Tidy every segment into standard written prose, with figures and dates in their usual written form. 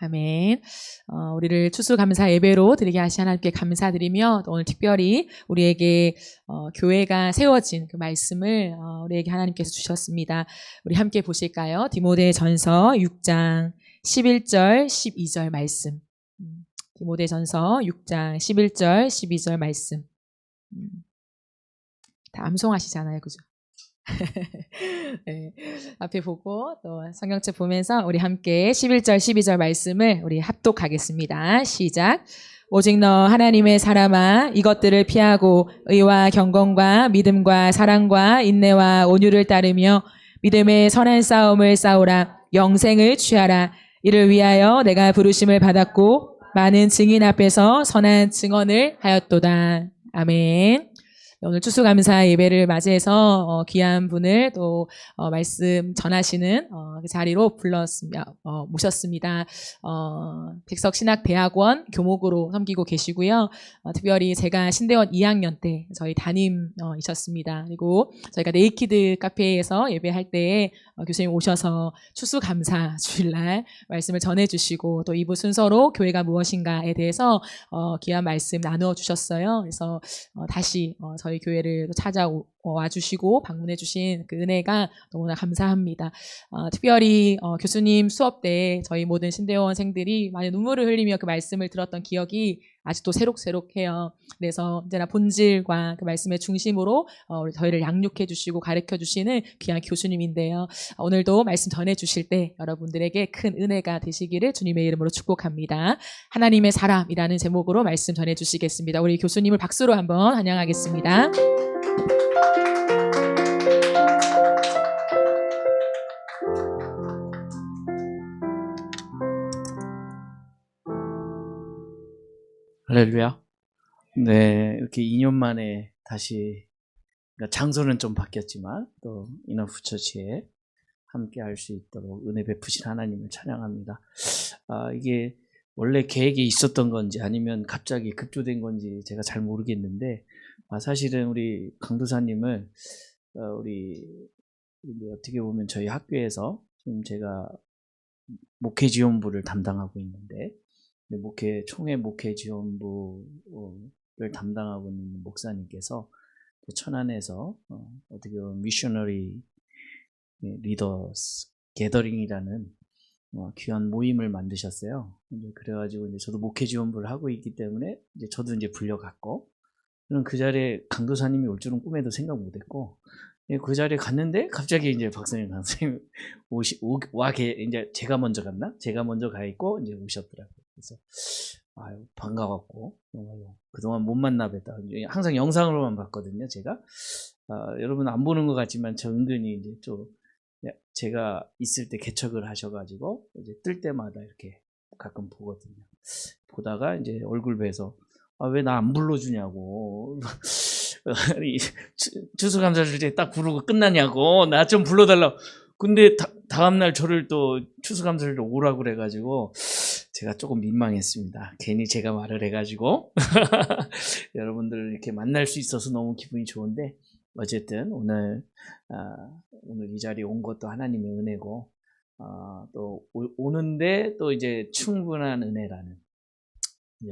아멘. 우리를 추수감사 예배로 드리게 하신 하나님께 감사드리며 또 오늘 특별히 우리에게 교회가 세워진 그 말씀을 우리에게 하나님께서 주셨습니다. 우리 함께 보실까요? 디모데전서 6장 11절 12절 말씀. 디모데전서 6장 11절 12절 말씀. 다 암송하시잖아요, 그죠? 네, 앞에 보고 또 성경책 보면서 우리 함께 11절 12절 말씀을 우리 합독하겠습니다. 시작. 오직 너 하나님의 사람아 이것들을 피하고 의와 경건과 믿음과 사랑과 인내와 온유를 따르며 믿음의 선한 싸움을 싸우라. 영생을 취하라. 이를 위하여 내가 부르심을 받았고 많은 증인 앞에서 선한 증언을 하였도다. 아멘. 오늘 추수감사 예배를 맞이해서 귀한 분을 또 말씀 전하시는 그 자리로 모셨습니다. 백석신학대학원 교목으로 섬기고 계시고요. 특별히 제가 신대원 2학년 때 저희 담임이셨습니다. 그리고 저희가 네이키드 카페에서 예배할 때 교수님 오셔서 추수감사 주일날 말씀을 전해주시고 또 2부 순서로 교회가 무엇인가에 대해서 귀한 말씀 나누어 주셨어요. 그래서 다시 저희 교회를 찾아와 주시고 방문해 주신 그 은혜가 너무나 감사합니다. 특별히 교수님 수업 때 저희 모든 신대원생들이 많이 눈물을 흘리며 그 말씀을 들었던 기억이 아직도 새록새록해요. 그래서 언제나 본질과 그 말씀의 중심으로 저희를 양육해 주시고 가르쳐 주시는 귀한 교수님인데요. 오늘도 말씀 전해 주실 때 여러분들에게 큰 은혜가 되시기를 주님의 이름으로 축복합니다. 하나님의 사람이라는 제목으로 말씀 전해 주시겠습니다. 우리 교수님을 박수로 한번 환영하겠습니다. 할렐루야. 네, 이렇게 2년 만에 다시, 그러니까 장소는 좀 바뀌었지만 또 인어프처치에 함께 할 수 있도록 은혜 베푸신 하나님을 찬양합니다. 이게 원래 계획이 있었던 건지 아니면 갑자기 급조된 건지 제가 잘 모르겠는데, 사실은 우리 강도사님을 우리 어떻게 보면 저희 학교에서 지금 제가 목회 지원부를 담당하고 있는데, 총회 목회 지원부를 담당하고 있는 목사님께서 천안에서 어떻게 보면 미셔너리 리더스 게더링이라는 귀한 모임을 만드셨어요. 그래가지고 이제 저도 목회 지원부를 하고 있기 때문에 이제 저도 이제 불려갔고, 저는 그 자리에 강도사님이 올 줄은 꿈에도 생각 못했고, 그 자리에 갔는데 갑자기 이제 박사님 강사님 이제 제가 먼저 갔나? 제가 먼저 가 있고 이제 오셨더라고요. 그래서 반가웠고 그동안 못 만나 뵀다. 항상 영상으로만 봤거든요. 제가 여러분 안 보는 것 같지만 저 은근히 이제 좀 제가 있을 때 개척을 하셔가지고 이제 뜰 때마다 이렇게 가끔 보거든요. 보다가 이제 얼굴 뵈서 왜 나 안 불러주냐고. 추수감사절 때 딱 부르고 끝나냐고, 나 좀 불러달라고. 근데 다음날 저를 또 추수감사절 때 오라고 그래가지고 제가 조금 민망했습니다. 괜히 제가 말을 해가지고 여러분들을 이렇게 만날 수 있어서 너무 기분이 좋은데, 어쨌든 오늘 이 자리에 온 것도 하나님의 은혜고, 또 오는데 또 이제 충분한 은혜라는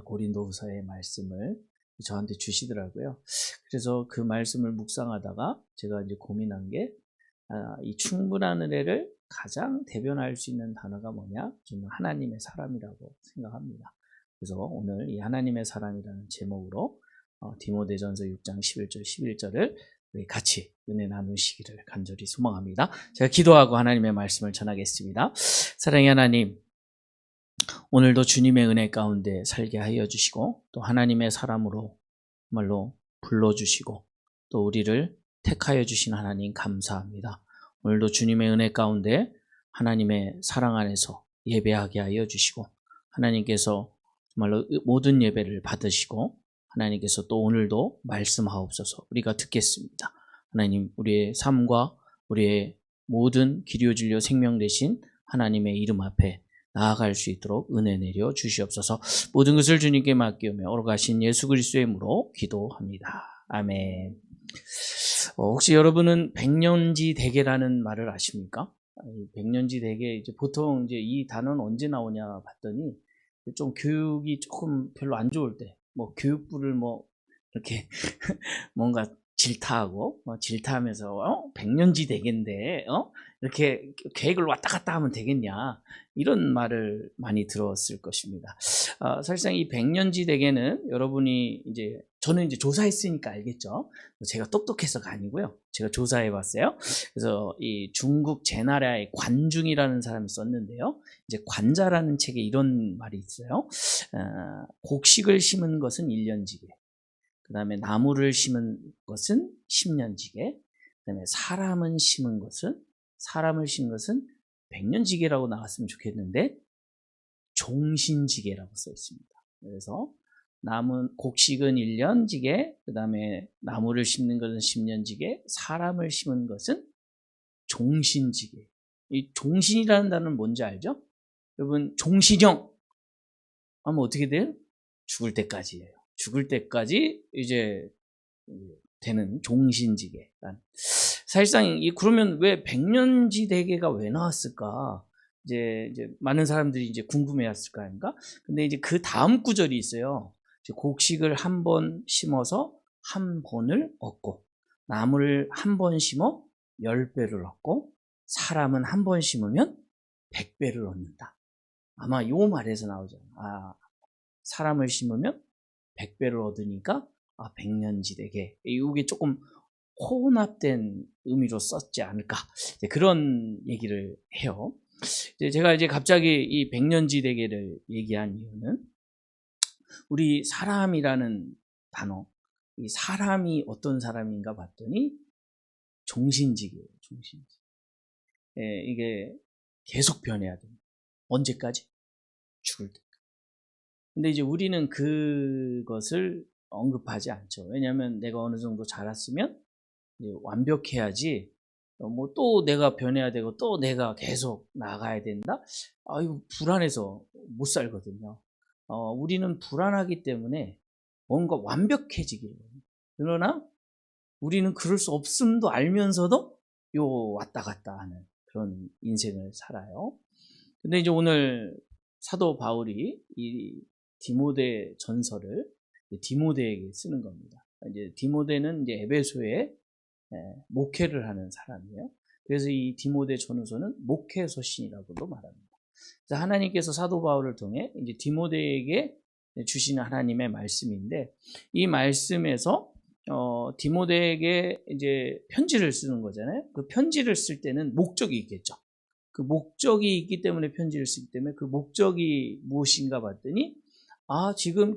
고린도후서의 말씀을 저한테 주시더라고요. 그래서 그 말씀을 묵상하다가 제가 이제 고민한 게, 이 충분한 은혜를 가장 대변할 수 있는 단어가 뭐냐? 저는 하나님의 사람이라고 생각합니다. 그래서 오늘 이 하나님의 사람이라는 제목으로 디모데전서 6장 11절 11절을 우리 같이 은혜 나누시기를 간절히 소망합니다. 제가 기도하고 하나님의 말씀을 전하겠습니다. 사랑의 하나님, 오늘도 주님의 은혜 가운데 살게 하여 주시고, 또 하나님의 사람으로 정말로 불러주시고 또 우리를 택하여 주신 하나님 감사합니다. 오늘도 주님의 은혜 가운데 하나님의 사랑 안에서 예배하게 하여 주시고, 하나님께서 정말로 모든 예배를 받으시고, 하나님께서 또 오늘도 말씀하옵소서. 우리가 듣겠습니다. 하나님, 우리의 삶과 우리의 모든 기료 진료 생명 되신 하나님의 이름 앞에 나아갈 수 있도록 은혜 내려 주시옵소서. 모든 것을 주님께 맡기며 오러가신 예수 그리스도의 이름으로 기도합니다. 아멘. 혹시 여러분은 백년지 대계라는 말을 아십니까? 백년지 대계 이제 보통 이제 이 단어는 언제 나오냐 봤더니 좀 교육이 조금 별로 안 좋을 때, 뭐 교육부를 뭐 이렇게 뭔가 질타하고 질타하면서 백년지 대계인데 이렇게 계획을 왔다 갔다 하면 되겠냐 이런 말을 많이 들었을 것입니다. 사실상 이 백년지 대계는 여러분이 이제 저는 이제 조사했으니까 알겠죠. 제가 똑똑해서가 아니고요. 제가 조사해봤어요. 그래서 이 중국 제나라의 관중이라는 사람이 썼는데요. 이제 관자라는 책에 이런 말이 있어요. 곡식을 심은 것은 1년지게. 그 다음에 나무를 심은 것은 10년지게, 그 다음에 사람을 심은 것은 100년지게라고 나왔으면 좋겠는데 종신지게라고 써 있습니다. 그래서 곡식은 1년지게, 그 다음에 나무를 심는 것은 10년지게, 사람을 심은 것은 종신지게. 이 종신이라는 단어는 뭔지 알죠? 여러분 종신형 하면 어떻게 돼요? 죽을 때까지예요. 죽을 때까지 이제 되는 종신지계. 사실상 그러면 왜 백년지 대계가 왜 나왔을까? 이제 많은 사람들이 이제 궁금해했을 거 아닌가? 근데 이제 그 다음 구절이 있어요. 곡식을 한 번 심어서 한 번을 얻고, 나무를 한 번 심어 10배를 얻고, 사람은 한 번 심으면 100배를 얻는다. 아마 요 말에서 나오잖아. 사람을 심으면 100배를 얻으니까 백년지 대계. 이게 조금 혼합된 의미로 썼지 않을까, 그런 얘기를 해요. 제가 이제 갑자기 이 백년지 대계를 얘기한 이유는 우리 사람이라는 단어, 이 사람이 어떤 사람인가 봤더니 종신직이에요. 종신직. 이게 계속 변해야 됩니다. 언제까지? 죽을 때까지. 근데 이제 우리는 그것을 언급하지 않죠. 왜냐하면 내가 어느 정도 자랐으면 완벽해야지, 뭐 또 내가 변해야 되고 또 내가 계속 나가야 된다? 이거 불안해서 못 살거든요. 우리는 불안하기 때문에 뭔가 완벽해지기를. 그러나 우리는 그럴 수 없음도 알면서도 왔다 갔다 하는 그런 인생을 살아요. 근데 이제 오늘 사도 바울이 이 디모데 전서를 디모데에게 쓰는 겁니다. 이제 디모데는 이제 에베소에 목회를 하는 사람이에요. 그래서 이 디모데 전후서는 목회 서신이라고도 말합니다. 그래서 하나님께서 사도 바울을 통해 이제 디모데에게 주시는 하나님의 말씀인데, 이 말씀에서 디모데에게 이제 편지를 쓰는 거잖아요. 그 편지를 쓸 때는 목적이 있겠죠. 그 목적이 있기 때문에 편지를 쓰기 때문에 그 목적이 무엇인가 봤더니 지금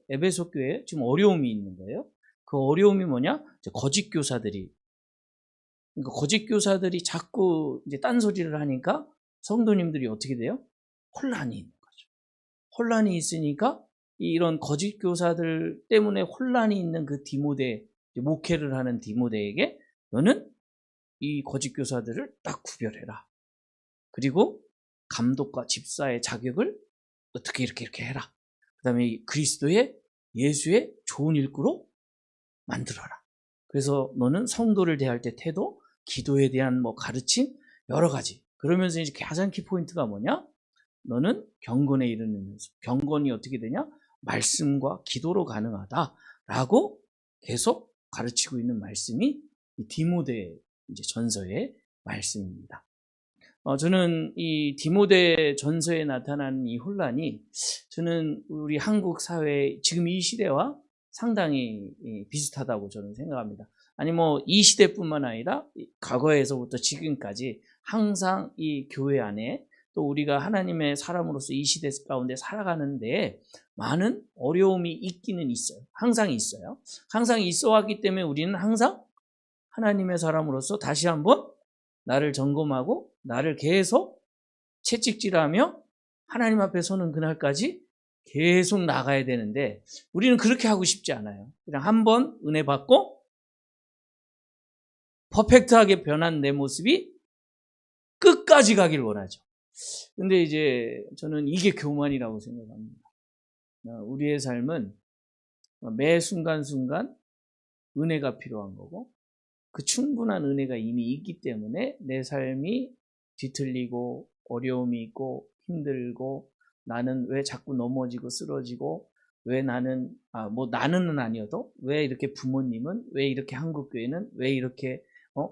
에베소 교회에 지금 어려움이 있는 거예요. 그 어려움이 뭐냐? 거짓 교사들이, 그러니까 거짓 교사들이 자꾸 이제 딴소리를 하니까 성도님들이 어떻게 돼요? 혼란이 있는 거죠. 혼란이 있으니까 이런 거짓 교사들 때문에 혼란이 있는 그 디모데, 목회를 하는 디모데에게 너는 이 거짓 교사들을 딱 구별해라. 그리고 감독과 집사의 자격을 어떻게 이렇게 해라. 그 다음에 그리스도의 예수의 좋은 일꾼으로 만들어라. 그래서 너는 성도를 대할 때 태도, 기도에 대한 뭐 가르침, 여러 가지. 그러면서 이제 가장 키포인트가 뭐냐? 너는 경건에 이르는 연습. 경건이 어떻게 되냐? 말씀과 기도로 가능하다라고 계속 가르치고 있는 말씀이 이 디모데 이제 전서의 말씀입니다. 저는 이 디모데 전서에 나타나는 이 혼란이 저는 우리 한국 사회 지금 이 시대와 상당히 비슷하다고 저는 생각합니다. 아니 뭐 이 시대뿐만 아니라 과거에서부터 지금까지 항상 이 교회 안에 또 우리가 하나님의 사람으로서 이 시대 가운데 살아가는데 많은 어려움이 있기는 있어요. 항상 있어요. 항상 있어 왔기 때문에 우리는 항상 하나님의 사람으로서 다시 한번 나를 점검하고 나를 계속 채찍질하며 하나님 앞에 서는 그날까지 계속 나가야 되는데 우리는 그렇게 하고 싶지 않아요. 그냥 한번 은혜 받고 퍼펙트하게 변한 내 모습이 끝까지 가길 원하죠. 근데 이제 저는 이게 교만이라고 생각합니다. 우리의 삶은 매 순간순간 은혜가 필요한 거고 그 충분한 은혜가 이미 있기 때문에 내 삶이 뒤틀리고 어려움이 있고 힘들고 나는 왜 자꾸 넘어지고 쓰러지고 왜 나는 나는은 아니어도 왜 이렇게 부모님은 왜 이렇게 한국교회는 왜 이렇게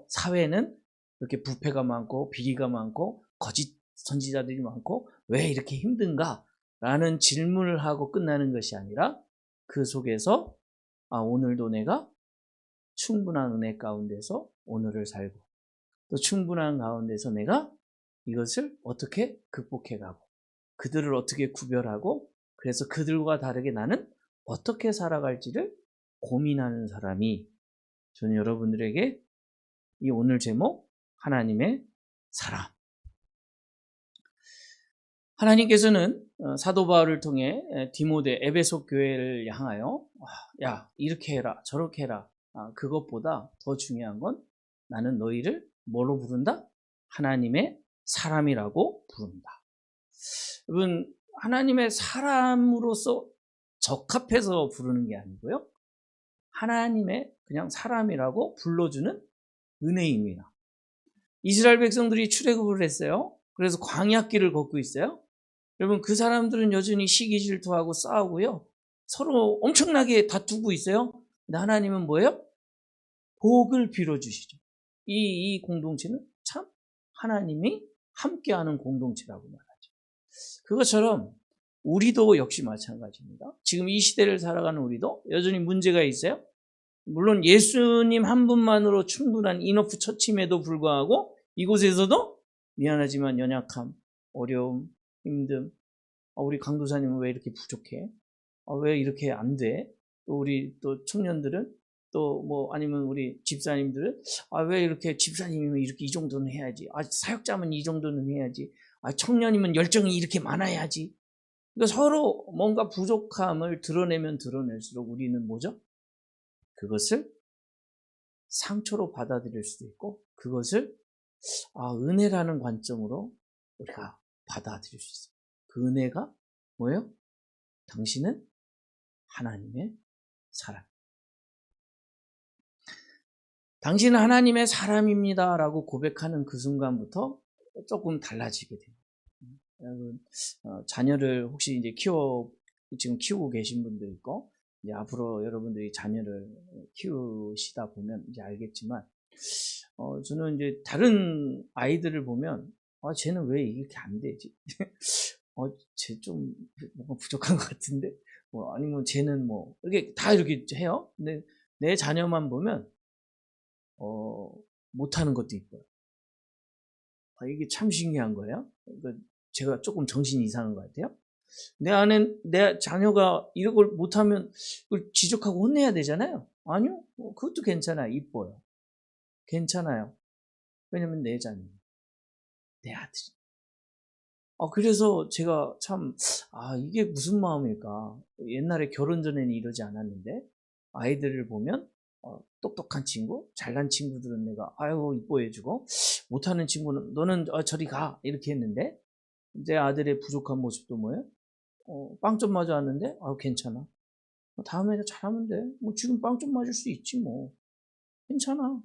사회는 이렇게 부패가 많고 비리가 많고 거짓 선지자들이 많고 왜 이렇게 힘든가? 라는 질문을 하고 끝나는 것이 아니라 그 속에서 오늘도 내가 충분한 은혜 가운데서 오늘을 살고 또 충분한 가운데서 내가 이것을 어떻게 극복해가고 그들을 어떻게 구별하고 그래서 그들과 다르게 나는 어떻게 살아갈지를 고민하는 사람이 저는 여러분들에게 이 오늘 제목 하나님의 사람. 하나님께서는 사도 바울을 통해 디모데 에베소 교회를 향하여 야 이렇게 해라 저렇게 해라 그것보다 더 중요한 건 나는 너희를 뭐로 부른다? 하나님의 사람이라고 부른다. 여러분 하나님의 사람으로서 적합해서 부르는 게 아니고요. 하나님의 그냥 사람이라고 불러주는 은혜입니다. 이스라엘 백성들이 출애굽을 했어요. 그래서 광야길을 걷고 있어요. 여러분 그 사람들은 여전히 시기 질투하고 싸우고요. 서로 엄청나게 다투고 있어요. 근데 하나님은 뭐예요? 복을 빌어주시죠. 이 공동체는 참 하나님이 함께하는 공동체라고 말하죠. 그것처럼 우리도 역시 마찬가지입니다. 지금 이 시대를 살아가는 우리도 여전히 문제가 있어요. 물론 예수님 한 분만으로 충분한 이너프 처침에도 불구하고 이곳에서도 미안하지만 연약함, 어려움, 힘듦, 우리 강도사님은 왜 이렇게 부족해? 왜 이렇게 안 돼? 또 우리 또 청년들은 또 아니면 우리 집사님들은 왜 이렇게 집사님이면 이렇게 이 정도는 해야지. 사역자면 이 정도는 해야지. 청년이면 열정이 이렇게 많아야지. 그러니까 서로 뭔가 부족함을 드러내면 드러낼수록 우리는 뭐죠? 그것을 상처로 받아들일 수도 있고 그것을 은혜라는 관점으로 우리가 받아들일 수 있어요. 그 은혜가 뭐예요? 당신은 하나님의 사람. 당신은 하나님의 사람입니다 라고 고백하는 그 순간부터 조금 달라지게 됩니다. 여러분, 자녀를 혹시 이제 지금 키우고 계신 분도 있고, 이제 앞으로 여러분들이 자녀를 키우시다 보면 이제 알겠지만, 저는 이제 다른 아이들을 보면, 쟤는 왜 이렇게 안 되지? 쟤 좀 뭔가 부족한 것 같은데? 아니면 쟤는 이렇게 다 이렇게 해요. 근데 내 자녀만 보면, 못하는 것도 있고요. 이게 참 신기한 거예요. 그러니까 제가 조금 정신이 이상한 것 같아요. 내 자녀가 이런 걸 못하면 그걸 지적하고 혼내야 되잖아요. 아니요. 그것도 괜찮아요. 이뻐요. 괜찮아요. 왜냐면 내 자녀, 내 아들이. 그래서 제가 참, 이게 무슨 마음일까. 옛날에 결혼 전에는 이러지 않았는데, 아이들을 보면, 똑똑한 친구, 잘난 친구들은 내가, 이뻐해주고, 못하는 친구는, 너는 저리 가. 이렇게 했는데, 내 아들의 부족한 모습도 뭐예요? 빵점 맞아 왔는데, 괜찮아. 다음에 잘하면 돼. 지금 빵점 맞을 수 있지, 괜찮아.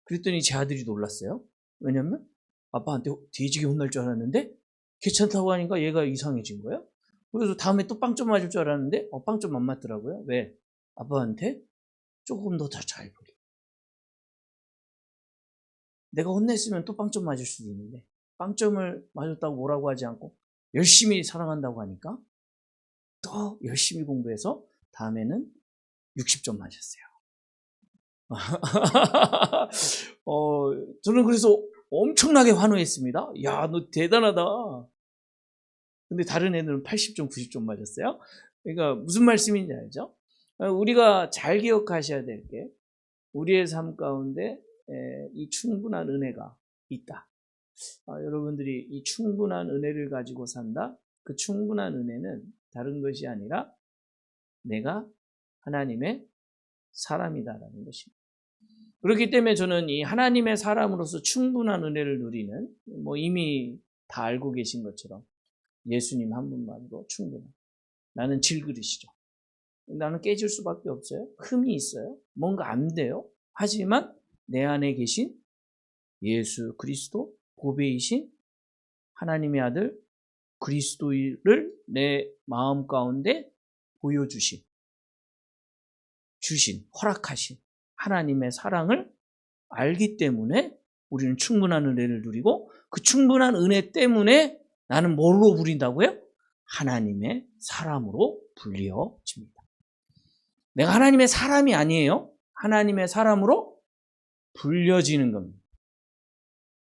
그랬더니 제 아들이 놀랐어요. 왜냐면, 아빠한테 돼지게 혼날 줄 알았는데, 괜찮다고 하니까 얘가 이상해진 거예요. 그래서 다음에 또 빵점 맞을 줄 알았는데 빵점 안 맞더라고요. 왜? 아빠한테 조금 더 잘 보기. 내가 혼냈으면 또 빵점 맞을 수도 있는데 빵점을 맞았다고 뭐라고 하지 않고 열심히 사랑한다고 하니까 더 열심히 공부해서 다음에는 60점 맞았어요. 저는 그래서 엄청나게 환호했습니다. 야, 너 대단하다. 근데 다른 애들은 80점, 90점 맞았어요. 그러니까 무슨 말씀인지 알죠? 우리가 잘 기억하셔야 될 게 우리의 삶 가운데 이 충분한 은혜가 있다. 여러분들이 이 충분한 은혜를 가지고 산다. 그 충분한 은혜는 다른 것이 아니라 내가 하나님의 사람이다라는 것입니다. 그렇기 때문에 저는 이 하나님의 사람으로서 충분한 은혜를 누리는 이미 다 알고 계신 것처럼 예수님 한 분만으로 충분한 나는 질그릇이죠. 나는 깨질 수밖에 없어요. 흠이 있어요. 뭔가 안 돼요. 하지만 내 안에 계신 예수 그리스도 보배이신 하나님의 아들 그리스도를 내 마음 가운데 보여주신, 허락하신 하나님의 사랑을 알기 때문에 우리는 충분한 은혜를 누리고, 그 충분한 은혜 때문에 나는 뭘로 불린다고요? 하나님의 사람으로 불리어집니다. 내가 하나님의 사람이 아니에요. 하나님의 사람으로 불려지는 겁니다.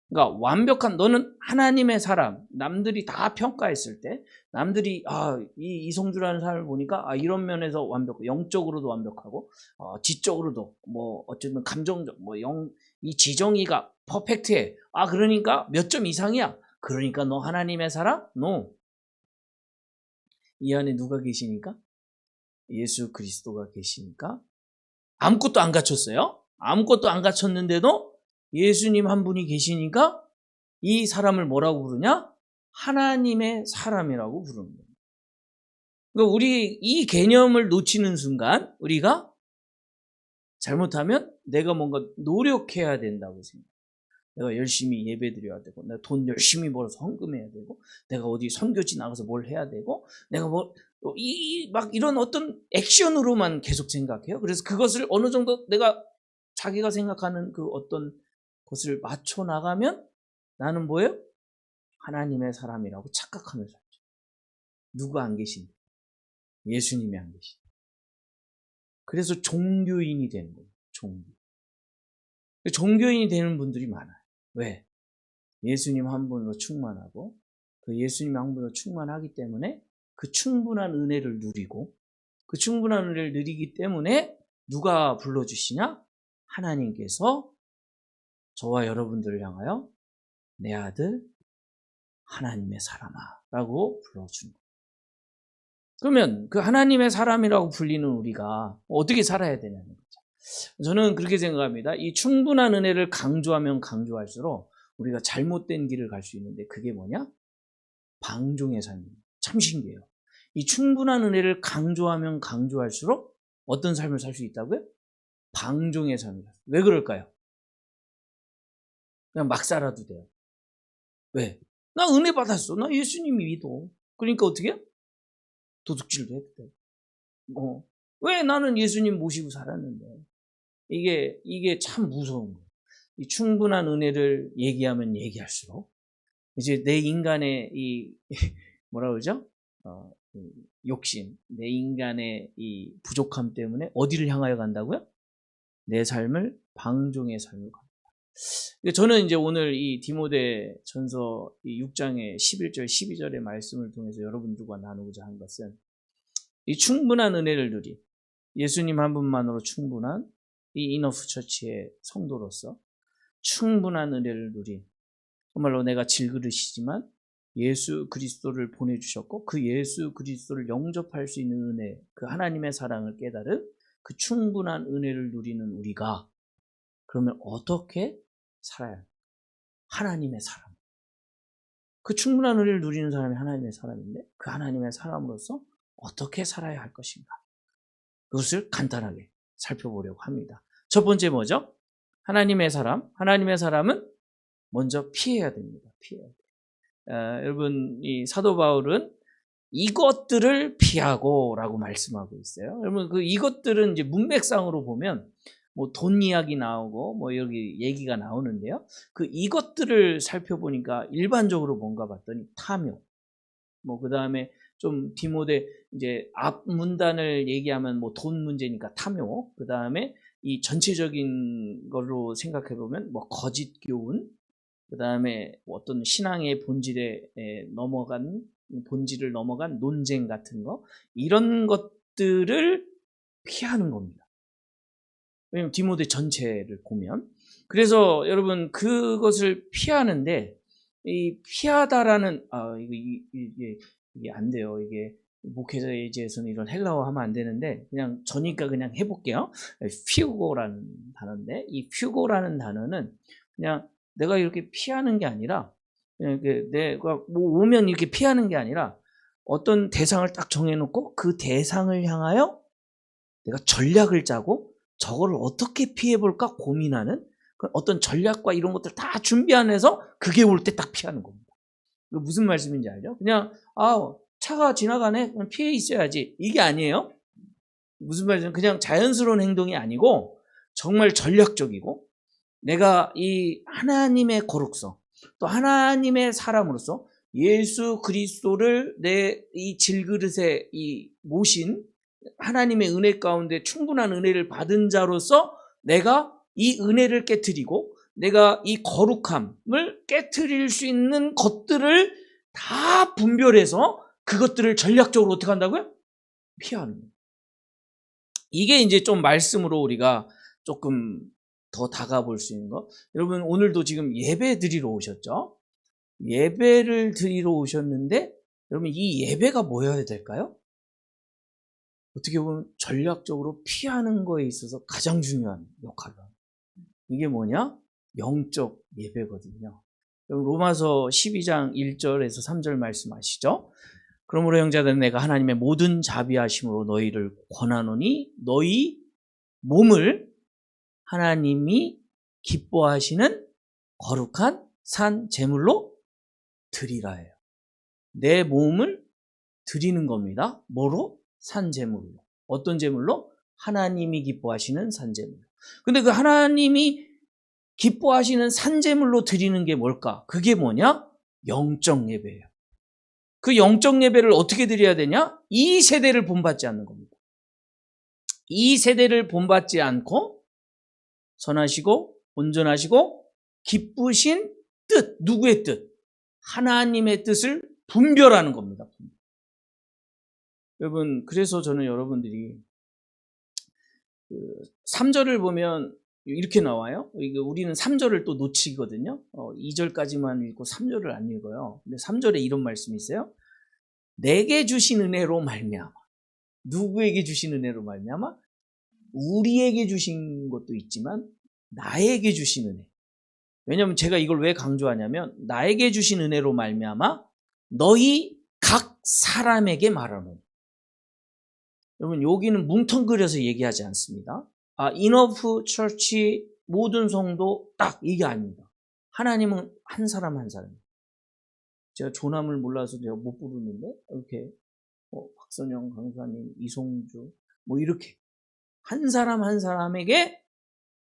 그러니까 완벽한, 너는 하나님의 사람, 남들이 다 평가했을 때, 남들이 이 이성주라는 사람을 보니까 이런 면에서 완벽하고, 영적으로도 완벽하고, 지적으로도 뭐 어쨌든 감정적, 이 지정이가 퍼펙트해. 그러니까 몇 점 이상이야. 그러니까 너 하나님의 사람? No. 이 안에 누가 계시니까? 예수 그리스도가 계시니까 아무것도 안 갖췄어요. 아무것도 안 갖췄는데도 예수님 한 분이 계시니까 이 사람을 뭐라고 부르냐? 하나님의 사람이라고 부르는 거예요. 그러니까 우리 이 개념을 놓치는 순간 우리가 잘못하면 내가 뭔가 노력해야 된다고 생각해요. 내가 열심히 예배드려야 되고, 내가 돈 열심히 벌어서 헌금해야 되고, 내가 어디 선교지 나가서 뭘 해야 되고, 내가 막 이런 어떤 액션으로만 계속 생각해요. 그래서 그것을 어느 정도 자기가 생각하는 그 어떤 것을 맞춰 나가면 나는 뭐예요? 하나님의 사람이라고 착각하면서 살죠. 누가 안 계신데? 예수님이 안 계신데. 그래서 종교인이 되는 거예요. 종교인이 되는 분들이 많아요. 왜? 예수님 한 분으로 충만하고, 그 예수님 한 분으로 충만하기 때문에 그 충분한 은혜를 누리고, 그 충분한 은혜를 누리기 때문에 누가 불러주시냐? 하나님께서 저와 여러분들을 향하여 내 아들 하나님의 사람아 라고 불러주는 거예요. 그러면 그 하나님의 사람이라고 불리는 우리가 어떻게 살아야 되냐는 거죠. 저는 그렇게 생각합니다. 이 충분한 은혜를 강조하면 강조할수록 우리가 잘못된 길을 갈 수 있는데, 그게 뭐냐? 방종의 삶입니다. 참 신기해요. 이 충분한 은혜를 강조하면 강조할수록 어떤 삶을 살 수 있다고요? 방종의 삶이다. 왜 그럴까요? 그냥 막 살아도 돼요. 왜? 나 은혜 받았어. 나 예수님이 믿어. 그러니까 어떻게 해요? 도둑질도 해도 돼. 왜 나는 예수님 모시고 살았는데. 이게 참 무서운 거예요. 이 충분한 은혜를 얘기하면 얘기할수록 이제 내 인간의 뭐라 그러죠? 욕심, 내 인간의 이 부족함 때문에 어디를 향하여 간다고요? 내 삶을 방종의 삶으로 갑니다. 저는 이제 오늘 이 디모데 전서 6장의 11절, 12절의 말씀을 통해서 여러분들과 나누고자 한 것은, 이 충분한 은혜를 누리, 예수님 한 분만으로 충분한 이 이너프 처치의 성도로서 충분한 은혜를 누린, 정말로 내가 질그릇이지만 예수 그리스도를 보내주셨고, 그 예수 그리스도를 영접할 수 있는 은혜, 그 하나님의 사랑을 깨달은 그 충분한 은혜를 누리는 우리가 그러면 어떻게 살아야 할까? 하나님의 사람. 그 충분한 은혜를 누리는 사람이 하나님의 사람인데, 그 하나님의 사람으로서 어떻게 살아야 할 것인가? 그것을 간단하게 살펴보려고 합니다. 첫 번째 뭐죠? 하나님의 사람. 하나님의 사람은 먼저 피해야 됩니다. 피해야 돼요. 여러분, 이 사도 바울은 이것들을 피하고 라고 말씀하고 있어요. 여러분, 이것들은 이제 문맥상으로 보면 뭐 돈 이야기 나오고 뭐 여기 얘기가 나오는데요. 이것들을 살펴보니까 일반적으로 뭔가 봤더니 탐욕, 그 다음에 좀 디모데 이제 앞 문단을 얘기하면 뭐 돈 문제니까 탐욕, 그 다음에 이 전체적인 걸로 생각해 보면 뭐 거짓 교훈, 그 다음에 어떤 신앙의 본질을 넘어간 논쟁 같은 거, 이런 것들을 피하는 겁니다. 왜냐면 디모데 전체를 보면. 그래서 여러분, 그것을 피하는데, 이 피하다라는, 이게 안 돼요. 이게 목회자에서는 이런 헬라어 하면 안 되는데, 그냥 저니까 그냥 해볼게요. 퓨고라는 단어인데, 이 퓨고라는 단어는 그냥 내가 이렇게 피하는 게 아니라, 내가 뭐 오면 이렇게 피하는 게 아니라, 어떤 대상을 딱 정해놓고 그 대상을 향하여 내가 전략을 짜고 저거를 어떻게 피해볼까 고민하는 어떤 전략과 이런 것들 다 준비하면서 그게 올 때 딱 피하는 겁니다. 무슨 말씀인지 알죠? 그냥 차가 지나가네? 그냥 피해 있어야지. 이게 아니에요. 무슨 말이냐면 그냥 자연스러운 행동이 아니고 정말 전략적이고 내가 이 하나님의 거룩성 또 하나님의 사람으로서 예수 그리스도를 내 이 질그릇에 이 모신 하나님의 은혜 가운데 충분한 은혜를 받은 자로서 내가 이 은혜를 깨트리고 내가 이 거룩함을 깨트릴 수 있는 것들을 다 분별해서 그것들을 전략적으로 어떻게 한다고요? 피하는 거예요. 이게 이제 좀 말씀으로 우리가 조금 더 다가볼 수 있는 거. 여러분 오늘도 지금 예배 드리러 오셨죠? 예배를 드리러 오셨는데 여러분 이 예배가 뭐여야 될까요? 어떻게 보면 전략적으로 피하는 거에 있어서 가장 중요한 역할을 합니다. 이게 뭐냐? 영적 예배거든요. 로마서 12장 1절에서 3절 말씀 아시죠? 그러므로 형제들 내가 하나님의 모든 자비하심으로 너희를 권하노니 너희 몸을 하나님이 기뻐하시는 거룩한 산 제물로 드리라 해요. 내 몸을 드리는 겁니다. 뭐로? 산 제물로. 어떤 제물로? 하나님이 기뻐하시는 산 제물로. 근데 그 하나님이 기뻐하시는 산 제물로 드리는 게 뭘까? 그게 뭐냐? 영적 예배예요. 그 영적 예배를 어떻게 드려야 되냐? 이 세대를 본받지 않는 겁니다. 이 세대를 본받지 않고 선하시고 온전하시고 기쁘신 뜻, 누구의 뜻? 하나님의 뜻을 분별하는 겁니다. 여러분, 그래서 저는 여러분들이 3절을 보면 이렇게 나와요. 우리는 3절을 또 놓치거든요. 2절까지만 읽고 3절을 안 읽어요. 근데 3절에 이런 말씀이 있어요. 내게 주신 은혜로 말미암아. 누구에게 주신 은혜로 말미암아? 우리에게 주신 것도 있지만 나에게 주신 은혜. 왜냐하면 제가 이걸 왜 강조하냐면 나에게 주신 은혜로 말미암아 너희 각 사람에게 말하노니. 여러분 여기는 뭉텅그려서 얘기하지 않습니다. 인어프 처치 모든 성도 딱 이게 아닙니다. 하나님은 한 사람 한 사람. 제가 조남을 몰라서 제가 못 부르는데 이렇게 박선영 강사님, 이송주 뭐 이렇게 한 사람 한 사람에게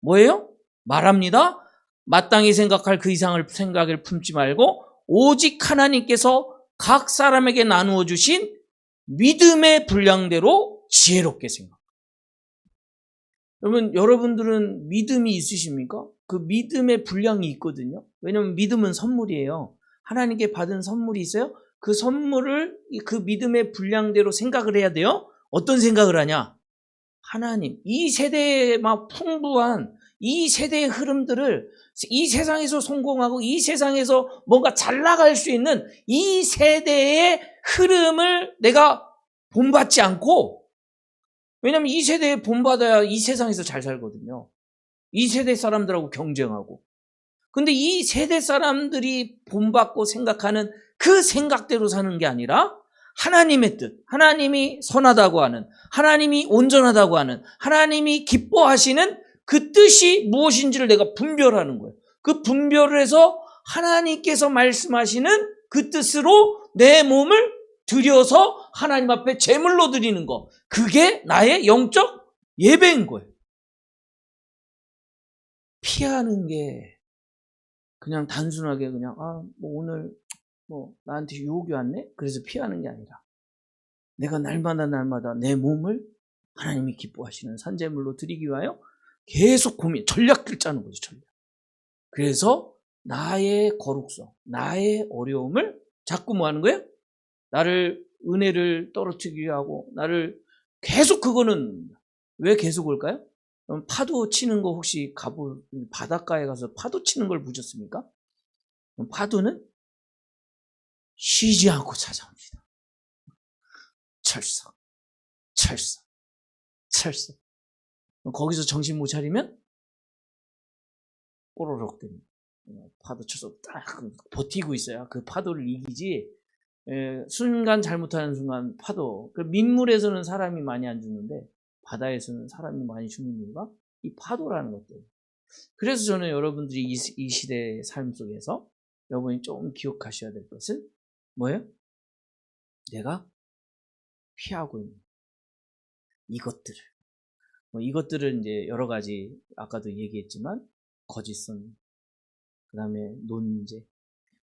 뭐예요? 말합니다. 마땅히 생각할 그 이상을 생각을 품지 말고 오직 하나님께서 각 사람에게 나누어 주신 믿음의 분량대로 지혜롭게 생각. 여러분들은 믿음이 있으십니까? 그 믿음의 분량이 있거든요. 왜냐하면 믿음은 선물이에요. 하나님께 받은 선물이 있어요. 그 선물을 그 믿음의 분량대로 생각을 해야 돼요. 어떤 생각을 하냐? 하나님, 이 세대의 막 풍부한 이 세대의 흐름들을 이 세상에서 성공하고 이 세상에서 뭔가 잘 나갈 수 있는 이 세대의 흐름을 내가 본받지 않고, 왜냐하면 이 세대에 본받아야 이 세상에서 잘 살거든요. 이 세대 사람들하고 경쟁하고. 근데 이 세대 사람들이 본받고 생각하는 그 생각대로 사는 게 아니라 하나님의 뜻, 하나님이 선하다고 하는, 하나님이 온전하다고 하는, 하나님이 기뻐하시는 그 뜻이 무엇인지를 내가 분별하는 거예요. 그 분별을 해서 하나님께서 말씀하시는 그 뜻으로 내 몸을 들여서 하나님 앞에 제물로 드리는 거. 그게 나의 영적 예배인 거예요. 피하는 게 그냥 단순하게 그냥 오늘 나한테 유혹이 왔네? 그래서 피하는 게 아니라 내가 날마다 내 몸을 하나님이 기뻐하시는 산제물로 드리기 위하여 계속 전략을 짜는 거죠, 전략. 그래서 나의 거룩성, 나의 어려움을 자꾸 뭐 하는 거예요? 나를 은혜를 떨어뜨리게 하고 나를 계속 그거는 왜 계속 올까요? 파도 치는 거 혹시 바닷가에 가서 파도 치는 걸 보셨습니까? 파도는 쉬지 않고 찾아옵니다. 철썩. 거기서 정신 못 차리면 꼬르륵 됩니다. 파도 쳐서 딱 버티고 있어야 그 파도를 이기지. 순간 잘못하는 순간 파도. 민물에서는 사람이 많이 안 죽는데 바다에서는 사람이 많이 죽는 이유가 이 파도라는 것들. 그래서 저는 여러분들이 이 시대의 삶 속에서 여러분이 좀 기억하셔야 될 것은 뭐예요? 내가 피하고 있는 이것들을. 이것들은 이제 여러 가지 아까도 얘기했지만 거짓선, 그 다음에 논제,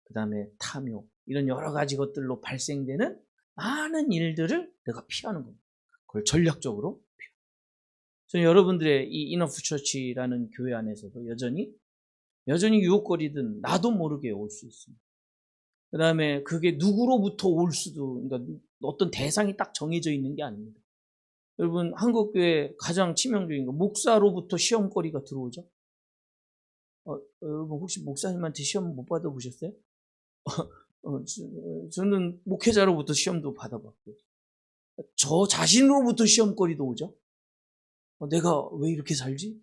그 다음에 탐욕, 이런 여러 가지 것들로 발생되는 많은 일들을 내가 피하는 겁니다. 그걸 전략적으로 피하는. 저는 여러분들의 이 이너프 처치라는 교회 안에서도 여전히 유혹거리든 나도 모르게 올 수 있습니다. 그 다음에 그게 누구로부터 올 수도, 그러니까 어떤 대상이 딱 정해져 있는 게 아닙니다. 여러분, 한국교회 가장 치명적인 거, 목사로부터 시험거리가 들어오죠? 여러분, 혹시 목사님한테 시험 못 받아보셨어요? 저는 목회자로부터 시험도 받아봤고요. 저 자신으로부터 시험거리도 오죠? 내가 왜 이렇게 살지?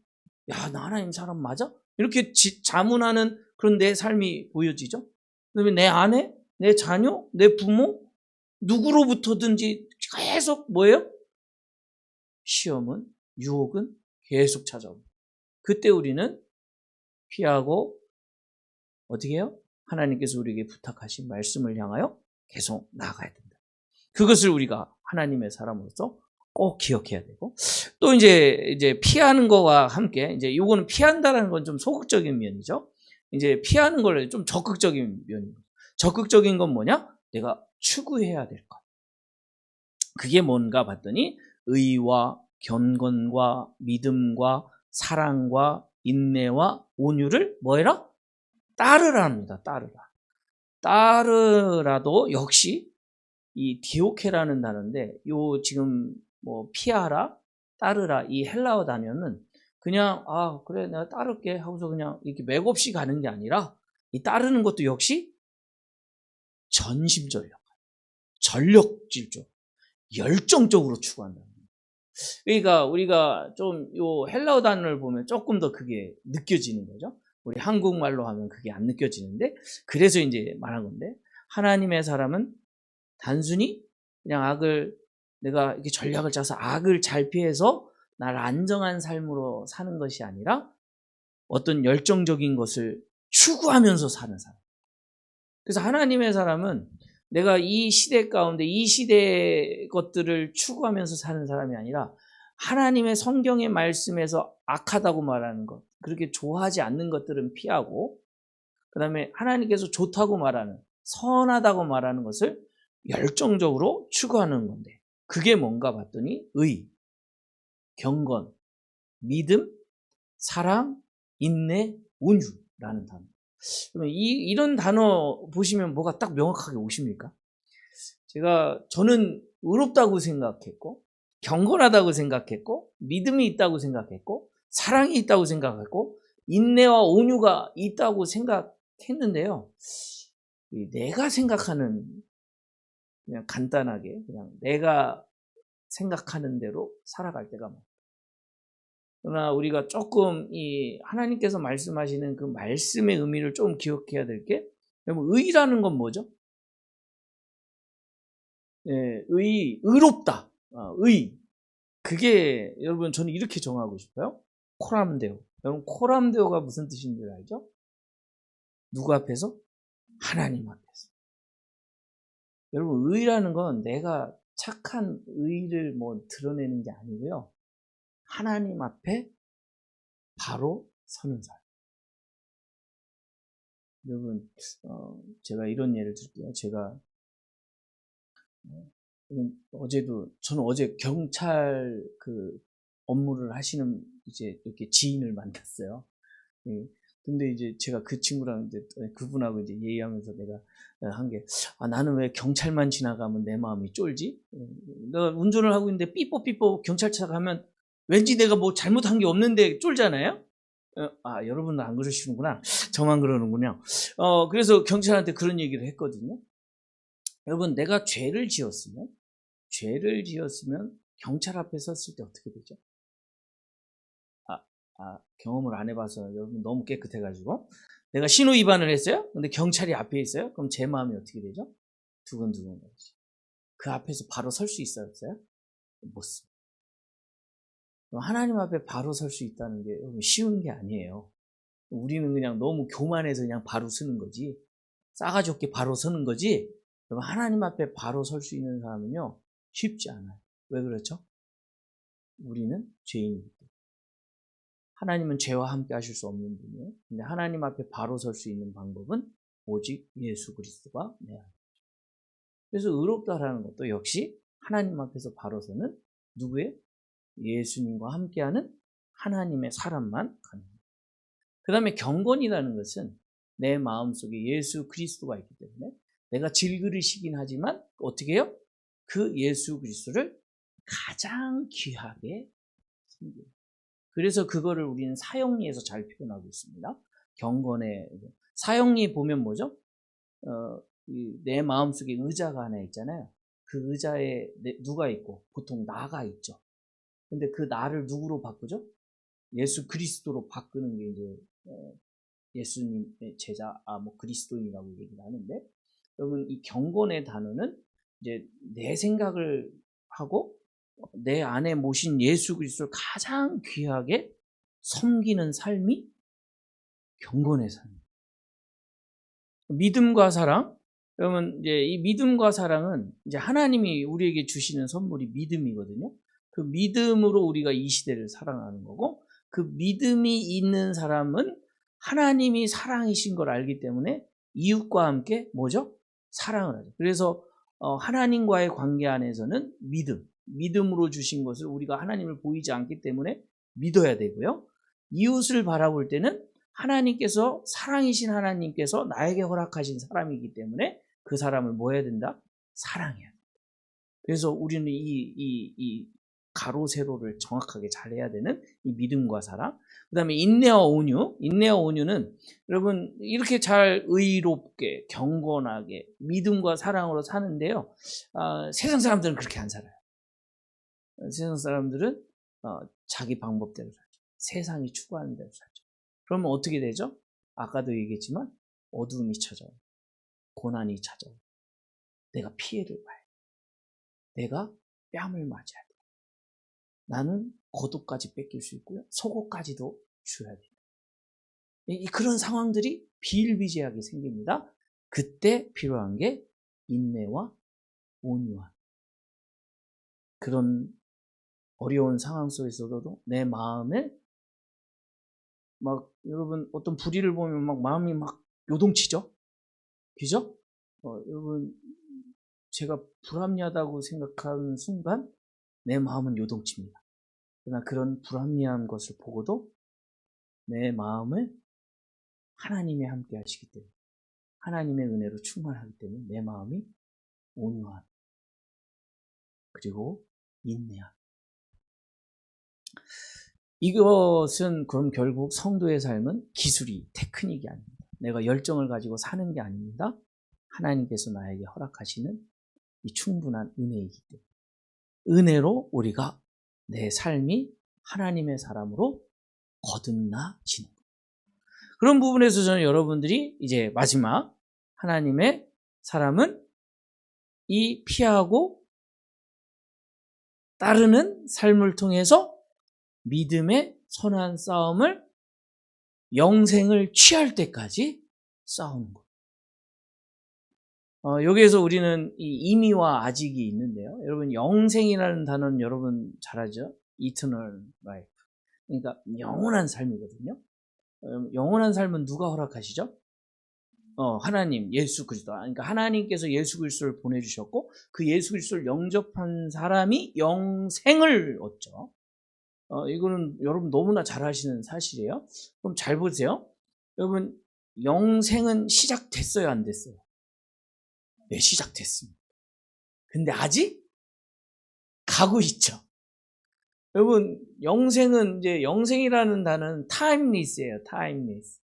야, 나 하나님 사람 맞아? 이렇게 자문하는 그런 내 삶이 보여지죠? 그다음에 내 아내, 내 자녀, 내 부모, 누구로부터든지 계속 뭐예요? 시험은, 유혹은 계속 찾아옵니다. 그때 우리는 피하고 어떻게 해요? 하나님께서 우리에게 부탁하신 말씀을 향하여 계속 나아가야 된다. 그것을 우리가 하나님의 사람으로서 꼭 기억해야 되고, 또 이제 피하는 거와 함께, 이제 요거는 피한다라는 건 좀 소극적인 면이죠. 이제 피하는 걸 좀 적극적인 면입니다. 적극적인 건 뭐냐? 내가 추구해야 될 것. 그게 뭔가 봤더니 의와 경건과 믿음과 사랑과 인내와 온유를 뭐해라? 따르랍니다. 따르라도 역시 이 디오케라는 단어인데, 요 지금 뭐 피하라, 따르라, 이 헬라어 단어는 그냥 그래 내가 따를게 하고서 그냥 이렇게 맥없이 가는 게 아니라, 이 따르는 것도 역시 전심전력, 전력질적, 열정적으로 추구한다. 그러니까 우리가 좀 요 헬라어 단어를 보면 조금 더 그게 느껴지는 거죠. 우리 한국말로 하면 그게 안 느껴지는데, 그래서 이제 말한 건데, 하나님의 사람은 단순히 그냥 내가 이렇게 전략을 짜서 악을 잘 피해서 날 안정한 삶으로 사는 것이 아니라 어떤 열정적인 것을 추구하면서 사는 사람. 그래서 하나님의 사람은 내가 이 시대 가운데 이 시대의 것들을 추구하면서 사는 사람이 아니라, 하나님의 성경의 말씀에서 악하다고 말하는 것, 그렇게 좋아하지 않는 것들은 피하고, 그 다음에 하나님께서 좋다고 말하는, 선하다고 말하는 것을 열정적으로 추구하는 건데, 그게 뭔가 봤더니 의, 경건, 믿음, 사랑, 인내, 온유라는 단어. 그러면 이런 단어 보시면 뭐가 딱 명확하게 오십니까? 저는 의롭다고 생각했고, 경건하다고 생각했고, 믿음이 있다고 생각했고, 사랑이 있다고 생각했고, 인내와 온유가 있다고 생각했는데요. 내가 생각하는, 그냥 간단하게 그냥 내가 생각하는 대로 살아갈 때가 많아요. 그러나 우리가 조금 이 하나님께서 말씀하시는 그 말씀의 의미를 좀 기억해야 될 게, 여러분, 의라는 건 뭐죠? 의롭다. 의. 그게 여러분, 저는 이렇게 정하고 싶어요. 코람데오. 여러분, 코람데오가 무슨 뜻인 줄 알죠? 누구 앞에서? 하나님 앞에서. 여러분, 의라는 건 내가 착한 의를 뭐 드러내는 게 아니고요. 하나님 앞에 바로 서는 사람. 여러분, 제가 이런 예를 들게요. 저는 어제 경찰 그 업무를 하시는 이제 이렇게 지인을 만났어요. 예. 근데 이제 제가 그 친구랑 이제 그분하고 이제 얘기하면서 내가 한 게, 나는 왜 경찰만 지나가면 내 마음이 쫄지? 내가 운전을 하고 있는데 삐뽀삐뽀 경찰차 가면 왠지 내가 뭐 잘못한 게 없는데 쫄잖아요? 여러분은 안 그러시는구나. 저만 그러는군요. 그래서 경찰한테 그런 얘기를 했거든요. 여러분, 내가 죄를 지었으면 경찰 앞에 섰을 때 어떻게 되죠? 경험을 안 해봐서 여러분 너무 깨끗해가지고, 내가 신호 위반을 했어요? 근데 경찰이 앞에 있어요? 그럼 제 마음이 어떻게 되죠? 두근두근 거지. 그 앞에서 바로 설 수 있어요? 못 써. 하나님 앞에 바로 설 수 있다는 게 여러분 쉬운 게 아니에요. 우리는 그냥 너무 교만해서 그냥 바로 서는 거지. 싸가지 없게 바로 서는 거지. 여러분, 하나님 앞에 바로 설 수 있는 사람은요, 쉽지 않아요. 왜 그렇죠? 우리는 죄인이기 때문에. 하나님은 죄와 함께 하실 수 없는 분이에요. 근데 하나님 앞에 바로 설 수 있는 방법은 오직 예수 그리스도가 내 안에. 그래서 의롭다라는 것도 역시 하나님 앞에서 바로 서는 누구의? 예수님과 함께하는 하나님의 사람만 가능합니다. 그 다음에 경건이라는 것은 내 마음속에 예수 그리스도가 있기 때문에 내가 질그릇이긴 하지만 어떻게 해요? 그 예수 그리스도를 가장 귀하게 섬겨요. 그래서 그거를 우리는 사형리에서 잘 표현하고 있습니다. 경건의 사형리 보면 뭐죠? 내 마음속에 의자가 하나 있잖아요. 그 의자에 누가 있고 보통 나가 있죠. 근데 그 나를 누구로 바꾸죠? 예수 그리스도로 바꾸는 게 이제 예수님의 제자, 뭐 그리스도인이라고 얘기를 하는데, 여러분 이 경건의 단어는 이제 내 생각을 하고 내 안에 모신 예수 그리스도를 가장 귀하게 섬기는 삶이 경건의 삶이에요. 믿음과 사랑, 여러분 이제 이 믿음과 사랑은 이제 하나님이 우리에게 주시는 선물이 믿음이거든요. 그 믿음으로 우리가 이 시대를 살아가는 거고, 그 믿음이 있는 사람은 하나님이 사랑이신 걸 알기 때문에 이웃과 함께 뭐죠? 사랑을 하죠. 그래서 하나님과의 관계 안에서는 믿음으로 주신 것을 우리가 하나님을 보이지 않기 때문에 믿어야 되고요. 이웃을 바라볼 때는 하나님께서, 사랑이신 하나님께서 나에게 허락하신 사람이기 때문에 그 사람을 뭐 해야 된다? 사랑해야 된다. 그래서 우리는 이 가로 세로를 정확하게 잘해야 되는 이 믿음과 사랑. 그 다음에 인내와 온유. 인내와 온유는 여러분 이렇게 잘 의롭게 경건하게 믿음과 사랑으로 사는데요. 세상 사람들은 그렇게 안 살아요. 세상 사람들은 자기 방법대로 살죠. 세상이 추구하는 대로 살죠. 그러면 어떻게 되죠? 아까도 얘기했지만 어두움이 찾아와요. 고난이 찾아와요. 내가 피해를 봐요. 내가 뺨을 맞아야 돼. 나는 겉옷까지 뺏길 수 있고요. 속옷까지도 줘야 돼요. 그런 상황들이 비일비재하게 생깁니다. 그때 필요한 게 인내와 온유함. 그런 어려운 상황 속에서도 내 마음에 막 여러분 어떤 불의를 보면 막 마음이 막 요동치죠? 그죠? 여러분 제가 불합리하다고 생각하는 순간 내 마음은 요동칩니다. 그러나 그런 불합리한 것을 보고도 내 마음을 하나님이 함께 하시기 때문에, 하나님의 은혜로 충만하기 때문에 내 마음이 온유함, 그리고 인내함. 이것은 그럼 결국 성도의 삶은 기술이, 테크닉이 아닙니다. 내가 열정을 가지고 사는 게 아닙니다. 하나님께서 나에게 허락하시는 이 충분한 은혜이기 때문에 은혜로 우리가 내 삶이 하나님의 사람으로 거듭나지는 거예요. 그런 부분에서 저는 여러분들이 이제 마지막 하나님의 사람은 이 피하고 따르는 삶을 통해서 믿음의 선한 싸움을 영생을 취할 때까지 싸우는 거예요. 여기에서 우리는 이 이미와 아직이 있는데요. 여러분 영생이라는 단어는 여러분 잘 알죠? Eternal life. 그러니까 영원한 삶이거든요. 영원한 삶은 누가 허락하시죠? 하나님, 예수 그리스도. 그러니까 하나님께서 예수 그리스도를 보내주셨고 그 예수 그리스도를 영접한 사람이 영생을 얻죠. 이거는 여러분 너무나 잘 아시는 사실이에요. 그럼 잘 보세요. 여러분 영생은 시작됐어요, 안 됐어요? 네, 시작됐습니다. 근데 아직 가고 있죠. 여러분 영생은 이제 영생이라는 단어는 timeless예요. timeless.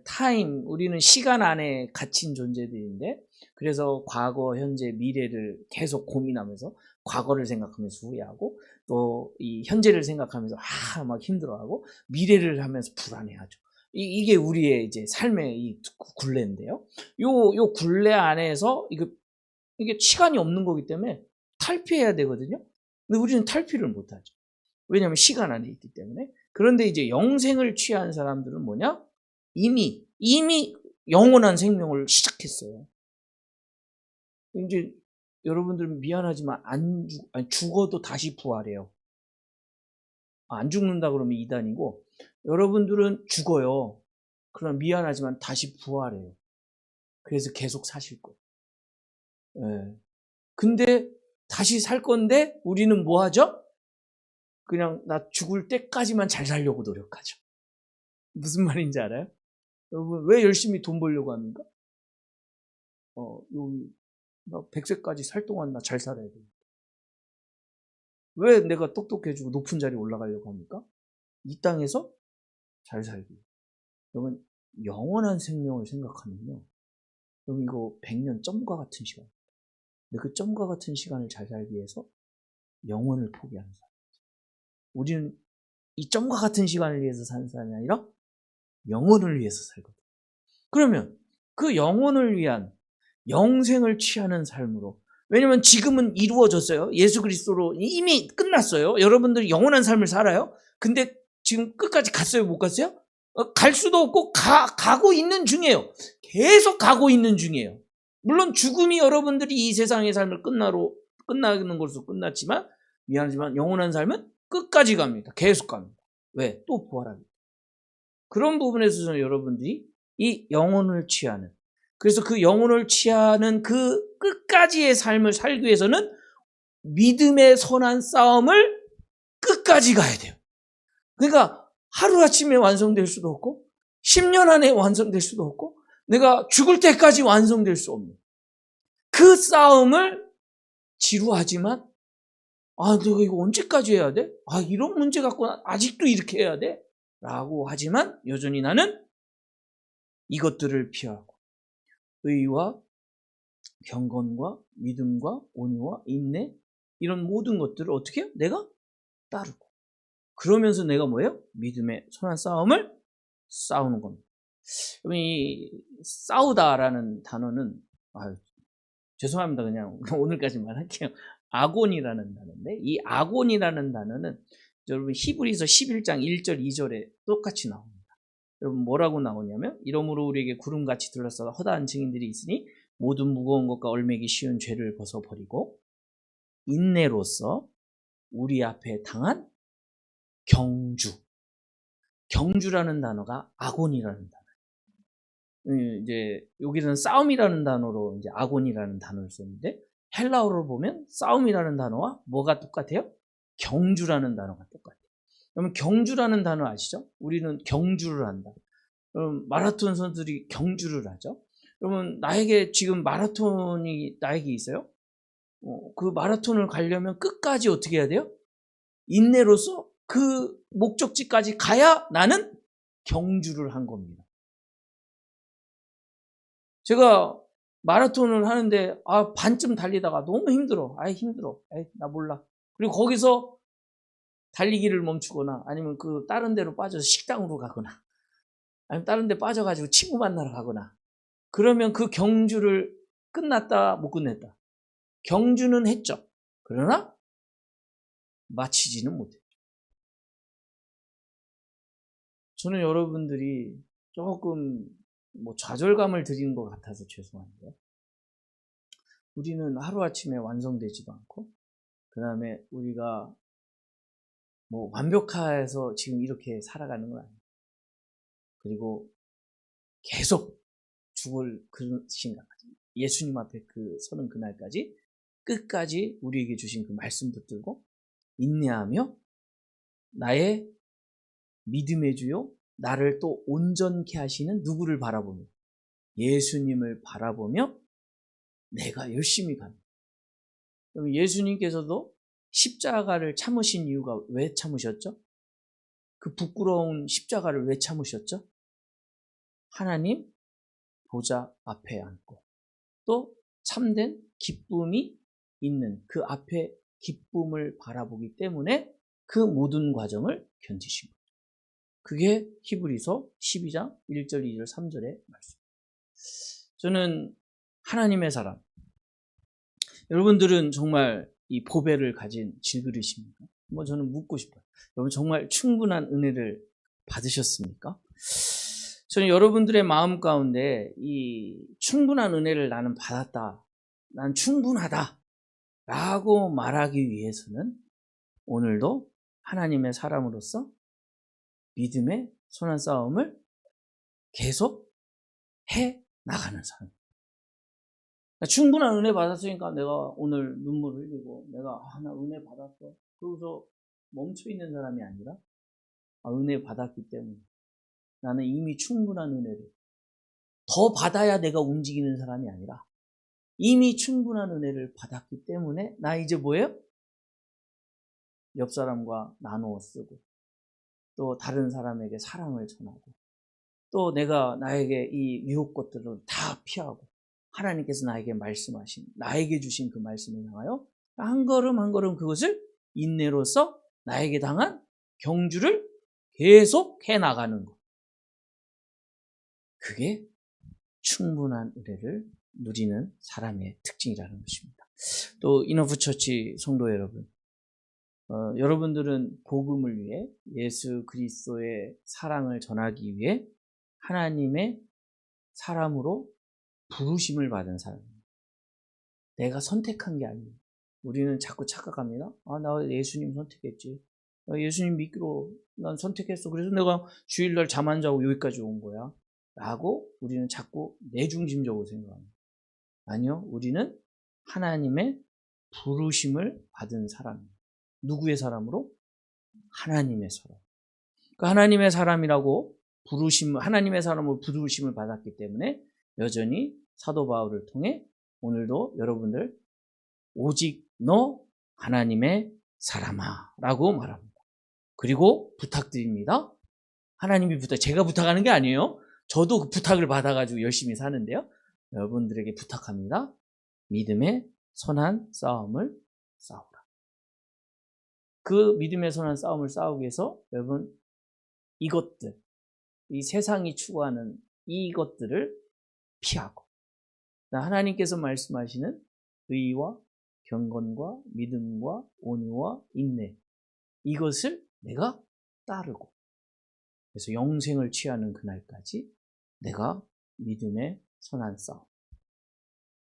타임, 우리는 시간 안에 갇힌 존재들인데, 그래서 과거, 현재, 미래를 계속 고민하면서 과거를 생각하면서 후회하고 또 이 현재를 생각하면서 막 힘들어하고 미래를 하면서 불안해하죠. 이게 우리의 이제 삶의 이 굴레인데요. 요 굴레 안에서 이게 시간이 없는 거기 때문에 탈피해야 되거든요. 근데 우리는 탈피를 못하죠. 왜냐하면 시간 안에 있기 때문에. 그런데 이제 영생을 취한 사람들은 뭐냐? 이미 영원한 생명을 시작했어요. 이제 여러분들은 미안하지만 죽어도 다시 부활해요. 안 죽는다 그러면 이단이고, 여러분들은 죽어요. 그러나 미안하지만 다시 부활해요. 그래서 계속 사실 거예요. 예. 근데 다시 살 건데 우리는 뭐 하죠? 그냥 나 죽을 때까지만 잘 살려고 노력하죠. 무슨 말인지 알아요? 여러분 왜 열심히 돈 벌려고 합니까? 나 100세까지 살 동안 나 잘 살아야 돼. 왜 내가 똑똑해지고 높은 자리에 올라가려고 합니까? 이 땅에서 잘 살기. 여러분 영원한 생명을 생각하면요. 여러분 이거 100년 점과 같은 시간. 근데 그 점과 같은 시간을 잘 살기 위해서 영혼을 포기하는 사람. 우리는 이 점과 같은 시간을 위해서 사는 사람이 아니라 영혼을 위해서 살거든. 그러면 그 영혼을 위한 영생을 취하는 삶으로, 왜냐면 지금은 이루어졌어요. 예수 그리스도로 이미 끝났어요. 여러분들이 영원한 삶을 살아요. 근데 지금 끝까지 갔어요? 못 갔어요? 갈 수도 없고 가고 있는 중이에요. 계속 가고 있는 중이에요. 물론 죽음이 여러분들이 이 세상의 삶을 끝나는 것으로 끝났지만, 미안하지만 영원한 삶은 끝까지 갑니다. 계속 갑니다. 왜? 또 부활합니다. 그런 부분에서 저는 여러분들이 이 영혼을 취하는, 그래서 그 영혼을 취하는 그 끝까지의 삶을 살기 위해서는 믿음의 선한 싸움을 끝까지 가야 돼요. 그러니까 하루아침에 완성될 수도 없고 10년 안에 완성될 수도 없고 내가 죽을 때까지 완성될 수 없는 그 싸움을 지루하지만, 내가 이거 언제까지 해야 돼? 이런 문제 갖고 아직도 이렇게 해야 돼? 라고 하지만 여전히 나는 이것들을 피하고 의와 경건과 믿음과 온유와 인내, 이런 모든 것들을 어떻게 해요? 내가 따르고, 그러면서 내가 뭐예요? 믿음의 선한 싸움을 싸우는 겁니다. 이 싸우다라는 단어는, 죄송합니다. 그냥 오늘까지만 할게요. 아곤이라는 단어인데, 이 아곤이라는 단어는 여러분 히브리서 11장 1절 2절에 똑같이 나옵니다. 여러분 뭐라고 나오냐면, 이러므로 우리에게 구름같이 둘러싸다 허다한 증인들이 있으니 모든 무거운 것과 얼매기 쉬운 죄를 벗어버리고 인내로서 우리 앞에 당한 경주라는 단어가 아곤이라는 단어예요. 이제 여기서는 싸움이라는 단어로 이제 아곤이라는 단어를 썼는데, 헬라어를 보면 싸움이라는 단어와 뭐가 똑같아요? 경주라는 단어가 똑같아요. 그러면 경주라는 단어 아시죠? 우리는 경주를 한다. 그럼 마라톤 선수들이 경주를 하죠. 그러면 나에게 지금 마라톤이 나에게 있어요. 그 마라톤을 가려면 끝까지 어떻게 해야 돼요? 인내로서 그 목적지까지 가야 나는 경주를 한 겁니다. 제가 마라톤을 하는데 반쯤 달리다가 너무 힘들어. 힘들어. 나 몰라. 그리고 거기서 달리기를 멈추거나 아니면 그 다른 데로 빠져서 식당으로 가거나 아니면 다른 데 빠져가지고 친구 만나러 가거나, 그러면 그 경주를 끝났다 못 끝냈다. 경주는 했죠. 그러나 마치지는 못했죠. 저는 여러분들이 조금 좌절감을 드리는 것 같아서 죄송한데, 우리는 하루아침에 완성되지도 않고, 그 다음에 우리가 완벽해서 지금 이렇게 살아가는 건 아니에요. 그리고 계속 죽을 그 순간까지, 예수님 앞에 서는 그날까지 끝까지 우리에게 주신 그 말씀 붙들고 인내하며 나의 믿음의 주요 나를 또 온전케 하시는 누구를 바라보며, 예수님을 바라보며 내가 열심히 갑니다. 그럼 예수님께서도 십자가를 참으신 이유가 왜 참으셨죠? 그 부끄러운 십자가를 왜 참으셨죠? 하나님 보좌 앞에 앉고 또 참된 기쁨이 있는 그 앞에 기쁨을 바라보기 때문에 그 모든 과정을 견디신 거예요. 그게 히브리서 12장 1절, 2절, 3절의 말씀. 저는 하나님의 사람, 여러분들은 정말 이 보배를 가진 질그릇입니까? 저는 묻고 싶어요. 여러분 정말 충분한 은혜를 받으셨습니까? 저는 여러분들의 마음 가운데 이 충분한 은혜를 나는 받았다, 난 충분하다 라고 말하기 위해서는 오늘도 하나님의 사람으로서 믿음의 선한 싸움을 계속 해 나가는 사람. 충분한 은혜 받았으니까 내가 오늘 눈물 흘리고 내가 나 은혜 받았어 그러고서 멈춰 있는 사람이 아니라 은혜 받았기 때문에 나는 이미 충분한 은혜를 더 받아야 내가 움직이는 사람이 아니라 이미 충분한 은혜를 받았기 때문에 나 이제 뭐예요? 옆 사람과 나누어 쓰고 또 다른 사람에게 사랑을 전하고 또 내가 나에게 이 유혹 것들을 다 피하고 하나님께서 나에게 말씀하신 나에게 주신 그 말씀을 향하여 한 걸음 한 걸음 그것을 인내로서 나에게 당한 경주를 계속 해나가는 것. 그게 충분한 은혜를 누리는 사람의 특징이라는 것입니다. 또 이너프처치 성도 여러분, 여러분들은 복음을 위해 예수 그리스도의 사랑을 전하기 위해 하나님의 사람으로 부르심을 받은 사람입니다. 내가 선택한 게 아니에요. 우리는 자꾸 착각합니다. 나 예수님 선택했지. 나 예수님 믿기로 난 선택했어. 그래서 내가 주일날 잠 안 자고 여기까지 온 거야. 라고 우리는 자꾸 내중심적으로 생각합니다. 아니요. 우리는 하나님의 부르심을 받은 사람입니다. 누구의 사람으로? 하나님의 사람. 그 하나님의 사람이라고 하나님의 사람으로 부르심을 받았기 때문에 여전히 사도 바울을 통해 오늘도 여러분들 오직 너 하나님의 사람아 라고 말합니다. 그리고 부탁드립니다. 하나님이 제가 부탁하는 게 아니에요. 저도 그 부탁을 받아가지고 열심히 사는데요. 여러분들에게 부탁합니다. 믿음의 선한 싸움을 싸우라. 그 믿음의 선한 싸움을 싸우기 위해서 여러분 이것들, 이 세상이 추구하는 이것들을 피하고 하나님께서 말씀하시는 의와 경건과 믿음과 온유와 인내 이것을 내가 따르고 그래서 영생을 취하는 그날까지 내가 믿음의 선한 싸움.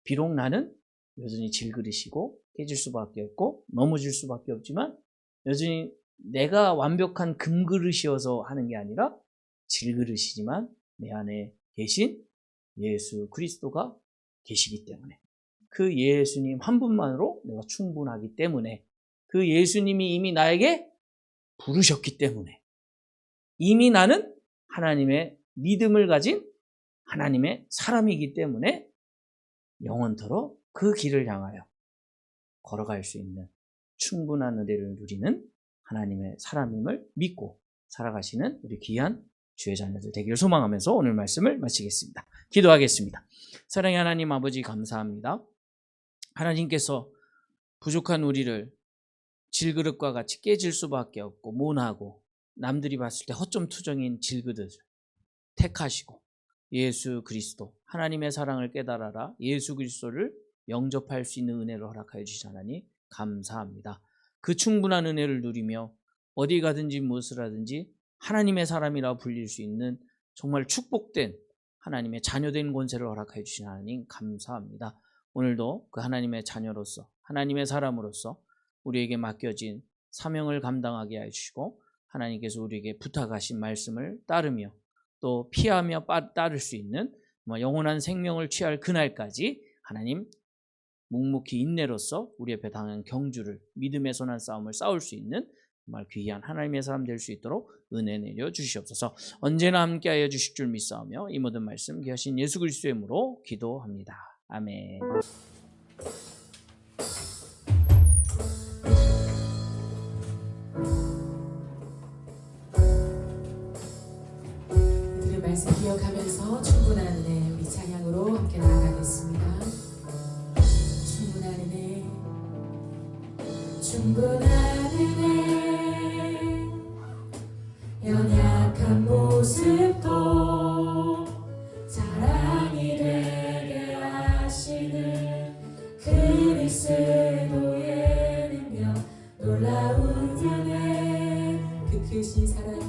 비록 나는 여전히 질그릇이고 깨질 수밖에 없고 넘어질 수밖에 없지만 여전히 내가 완벽한 금그릇이어서 하는 게 아니라 질그릇이지만 내 안에 계신 예수 그리스도가 계시기 때문에 그 예수님 한 분만으로 내가 충분하기 때문에 그 예수님이 이미 나에게 부르셨기 때문에 이미 나는 하나님의 믿음을 가진 하나님의 사람이기 때문에 영원토록 그 길을 향하여 걸어갈 수 있는 충분한 은혜를 누리는 하나님의 사람임을 믿고 살아가시는 우리 귀한 주의 자녀들 되기를 소망하면서 오늘 말씀을 마치겠습니다. 기도하겠습니다. 사랑의 하나님 아버지 감사합니다. 하나님께서 부족한 우리를 질그릇과 같이 깨질 수밖에 없고 모나고 남들이 봤을 때 허점투정인 질그릇을 택하시고 예수 그리스도 하나님의 사랑을 깨달아라 예수 그리스도를 영접할 수 있는 은혜를 허락하여 주시자니 감사합니다. 그 충분한 은혜를 누리며 어디 가든지 무엇을 하든지 하나님의 사람이라 불릴 수 있는 정말 축복된 하나님의 자녀된 권세를 허락하여 주신 하나님 감사합니다. 오늘도 그 하나님의 자녀로서 하나님의 사람으로서 우리에게 맡겨진 사명을 감당하게 해주시고 하나님께서 우리에게 부탁하신 말씀을 따르며 또 피하며 따를 수 있는 영원한 생명을 취할 그날까지 하나님 묵묵히 인내로서 우리 앞에 당한 경주를 믿음의 선한 싸움을 싸울 수 있는 정말 귀한 하나님의 사람 될 수 있도록 은혜 내려 주시옵소서. 언제나 함께하여 주실 줄 믿사오며 이 모든 말씀 귀하신 예수 그리스도의 이름으로 기도합니다. 아멘. 그들의 말씀 기억하면서 충분한 은혜 우리 찬양으로 함께 나아가겠습니다. 충분한 은혜 충분한 은혜 연약한 모습도 자랑이 되게 하시는 그리스도의 능력 놀라운 은혜 그 크신 사랑이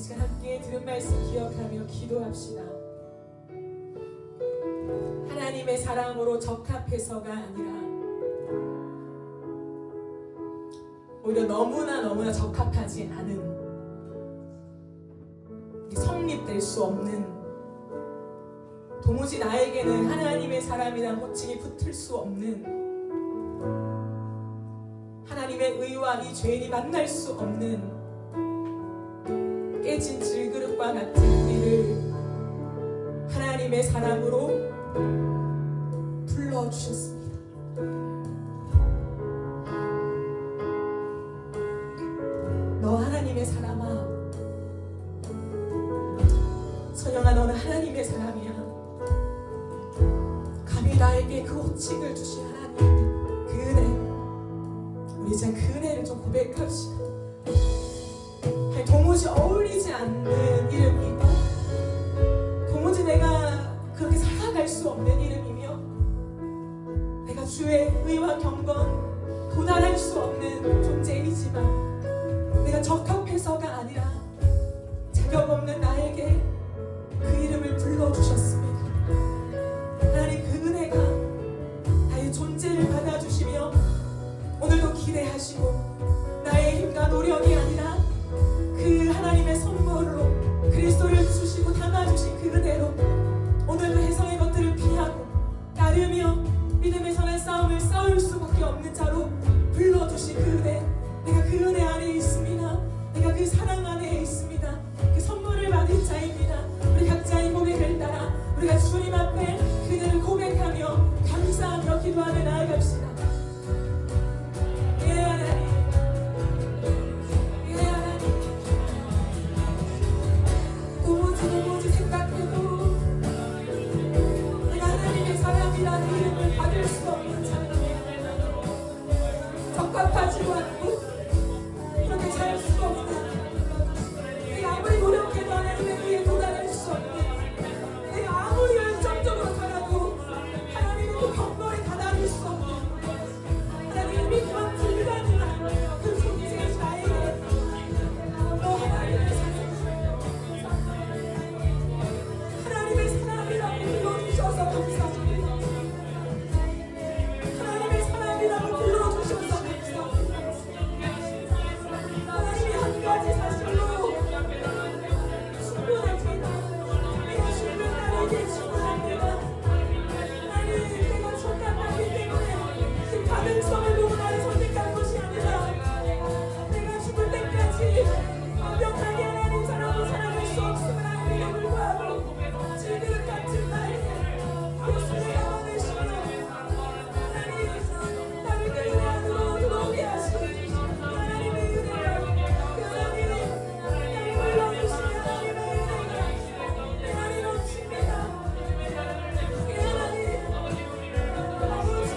시간 함께 들은 말씀 기억하며 기도합시다. 하나님의 사랑으로 적합해서가 아니라 오히려 너무나 적합하지 않은, 성립될 수 없는, 도무지 나에게는 하나님의 사람이란 호칭이 붙을 수 없는, 하나님의 의와 이 죄인이 만날 수 없는 깨진 질그릇과 같은 우리를 하나님의 사람으로 불러주셨습니다. 너 하나님의 사람아, 선영아, 너는 하나님의 사람이야. 감히 나에게 그 호칭을 주신 하나님, 그 은혜, 우리 이제 그 은혜를 좀 고백합시다. 도무지 어울리지 않는 이름이고, 도무지 내가 그렇게 살아갈 수 없는 이름이며, 내가 주의 의와 경건 도달할 수 없는 존재이지만, 내가 적합해서가 아니라 자격 없는 나에게 그 이름을 불러주셨습니다. 하나님, 그 은혜가 나의 존재를 받아주시며 오늘도 기대하시고, 나의 힘과 노력이 아니라 그 하나님의 선물로 그리스도를 주시고 담아주신 그 은혜로 오늘도 해성의 것들을 피하고 따르며 믿음의 선한 싸움을 싸울 수밖에 없는 자로 불러주신 그 은혜, 내가 그 은혜 안에 있습니다. 내가 그 사랑 안에 있습니다. 그 선물을 받은 자입니다. 우리 각자의 고백을 따라 우리가 주님 앞에 그들을 고백하며 감사하며 기도하며 나아갑시다. 예 하나님, 예 하나님, 도무지 생각해도 내가 하나님의 사람이라는 이름을 받을 수 없는 자입니다. 적합하지도 않고 그렇게 잘 수 없는, 내가 아무리 노력해도 하나님의 위에 도달할 수 없는, 내가 아무리 열정적으로 살아도 하나님의 그 경거에 다다를 수 없는, 하나님의 믿음과 불가능한 그 존재의 나에게 너 하나님의 사람이라고 불러주셔서 감사합니다. 하나님의 사람이라고 불러주셔서 감사합니다. 하나님이 한 가지 사실로 충분합니다. 내가 죽는 나에게 충분합니다. 하나님, 내가 촉각하기 때문에 그 가능성을 보고 나를 선택한 것이 아니라 내가 죽을 때까지 완벽하게 하나님 사람으로 살아갈 수 없음을 알고 불구하고 질그릇 같은 나에게 예수를 영원하시며 하나님, 나를 그 은혜 안으로 들어오게 하시고 하나님의 은혜를, 그 하나님의 나를 불러주시며 하나님의 은혜가 내 안에 넘칩니다. 예 하나님, 아버지,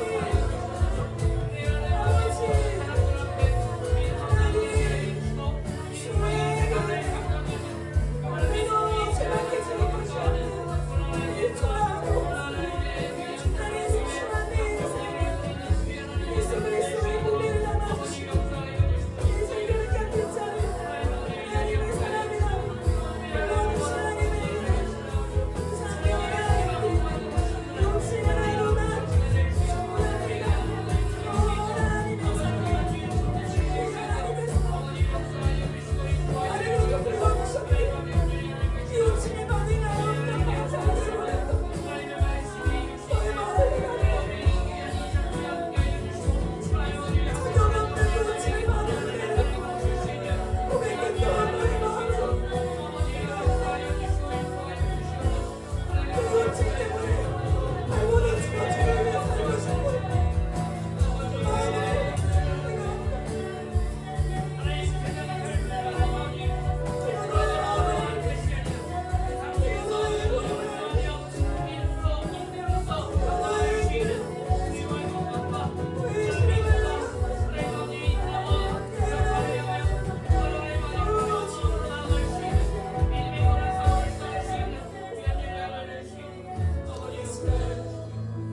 우리도 죄밖에 지을 것이 없는 일초하고 나의 소중한 내 인생에 예수 그리스도의 보배를 담아주시고 이 질그릇 같은 자를 하나님의 사람이라고 불러주신 하나님의 은혜, 장명의 하나님, 용신의 하나님만 충분합니다. 하나님의 사랑, 하나님의 사랑, 나를 이렇게 불러주셨네. 기우침이 많이 나오는 감사스러워요. 너의 마음을 가고 자격 없는 기우침이 많은데 고백했던 너의 마음을, 그 기우침 때문에 발버둥 치고 주를 위해 살고 싶고 마음을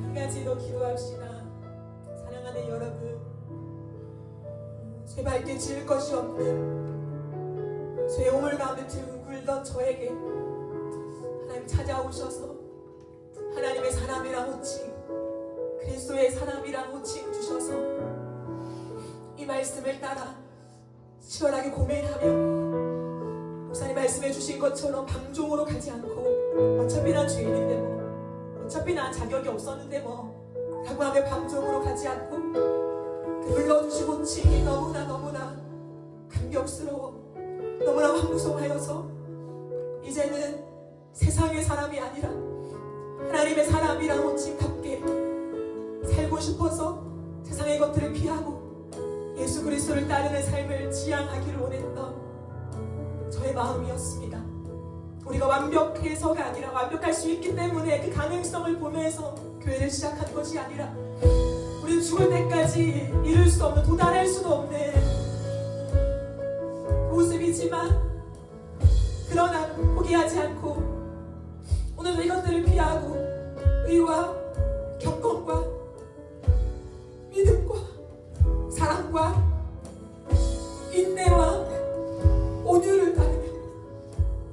한 가지 더 기도합시다. 사랑하는 여러분, 죄 밝게 지을 것이 없는 죄 오물 가운데 들고 나오셔서 하나님의 사람이란 호칭, 그리스도의 사람이란 호칭 주셔서 이 말씀을 따라 치열하게 고민하며 목사님 말씀해 주신 것처럼 방종으로 가지 않고 어차피 난 죄인인데 뭐, 어차피 난 자격이 없었는데 뭐 라고 하며 방종으로 가지 않고 그 불러주신 호칭이 너무나 감격스러워 너무나 황송하여서 이제는 세상의 사람이 아니라 하나님의 사람이란 호칭답게 살고 싶어서 세상의 것들을 피하고 예수 그리스도를 따르는 삶을 지향하기를 원했던 저의 마음이었습니다. 우리가 완벽해서가 아니라 완벽할 수 있기 때문에 그 가능성을 보면서 교회를 시작한 것이 아니라 우리는 죽을 때까지 이룰 수 없는, 도달할 수도 없는 모습이지만 그러나 포기하지 않고 오늘도 이것들을 피하고 의와 경건과 믿음과 사랑과 인내와 온유를 따르며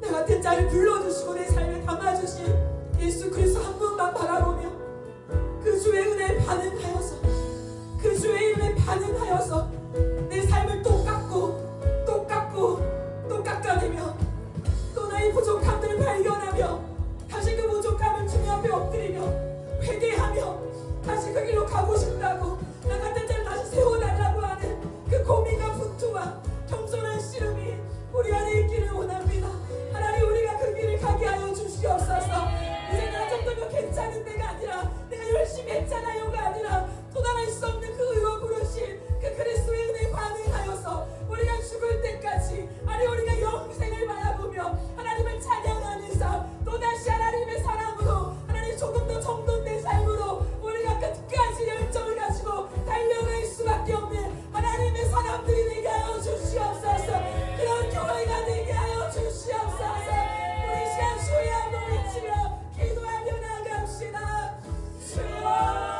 나 같은 자를 불러주시고 내 삶에 담아주신 예수 그리스도 한 분만 바라보며 그 주의 은혜에 반응하여서 그 주의 은혜에 반응하여서 내 삶을 또 깎아내며 또 나의 부족함들을 발견하며 다시 그 부족함을 주님 앞에 엎드리며 회개하며 다시 그 길로 가고 싶다고 나 같은 자를 다시 세워달라고 하는 그 고민과 분투와 겸손한 씨름이 우리 안에 있기를 원합니다. 하나님 우리가 그 길을 가게 하여 주시옵소서. 이제 나 정도면 괜찮은 데가 아니라 내가 열심히 했잖아요가 아니라 도달할 수 없는 그 의와 부르심 그 그리스도의 은혜에 반응하여서 우리가 죽을 때까지 아니 우리가 영생을 바라보며 하나님을 찬양하는 삶 또다시 하나님의 사랑으로 하나님 조금 더 정돈된 삶으로 우리가 끝까지 열정을 가지고 달려갈 수밖에 없는 하나님의 사람들이 되게 하여 주시옵소서. 그런 교회가 되게 하여 주시옵소서. 우리 시간 주의 한번 외치며 기도하며 나갑시다. 주여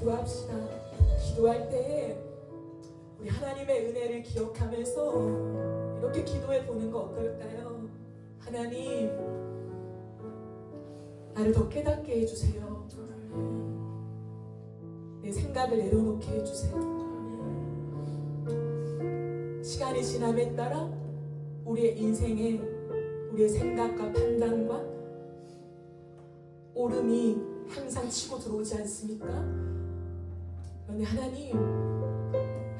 기도합시다. 기도할 때 우리 하나님의 은혜를 기억하면서 이렇게 기도해 보는 거 어떨까요? 하나님, 나를 더 깨닫게 해주세요. 내 생각을 내려놓게 해주세요. 시간이 지남에 따라 우리의 인생에 우리의 생각과 판단과 오름이 항상 치고 들어오지 않습니까? 그런데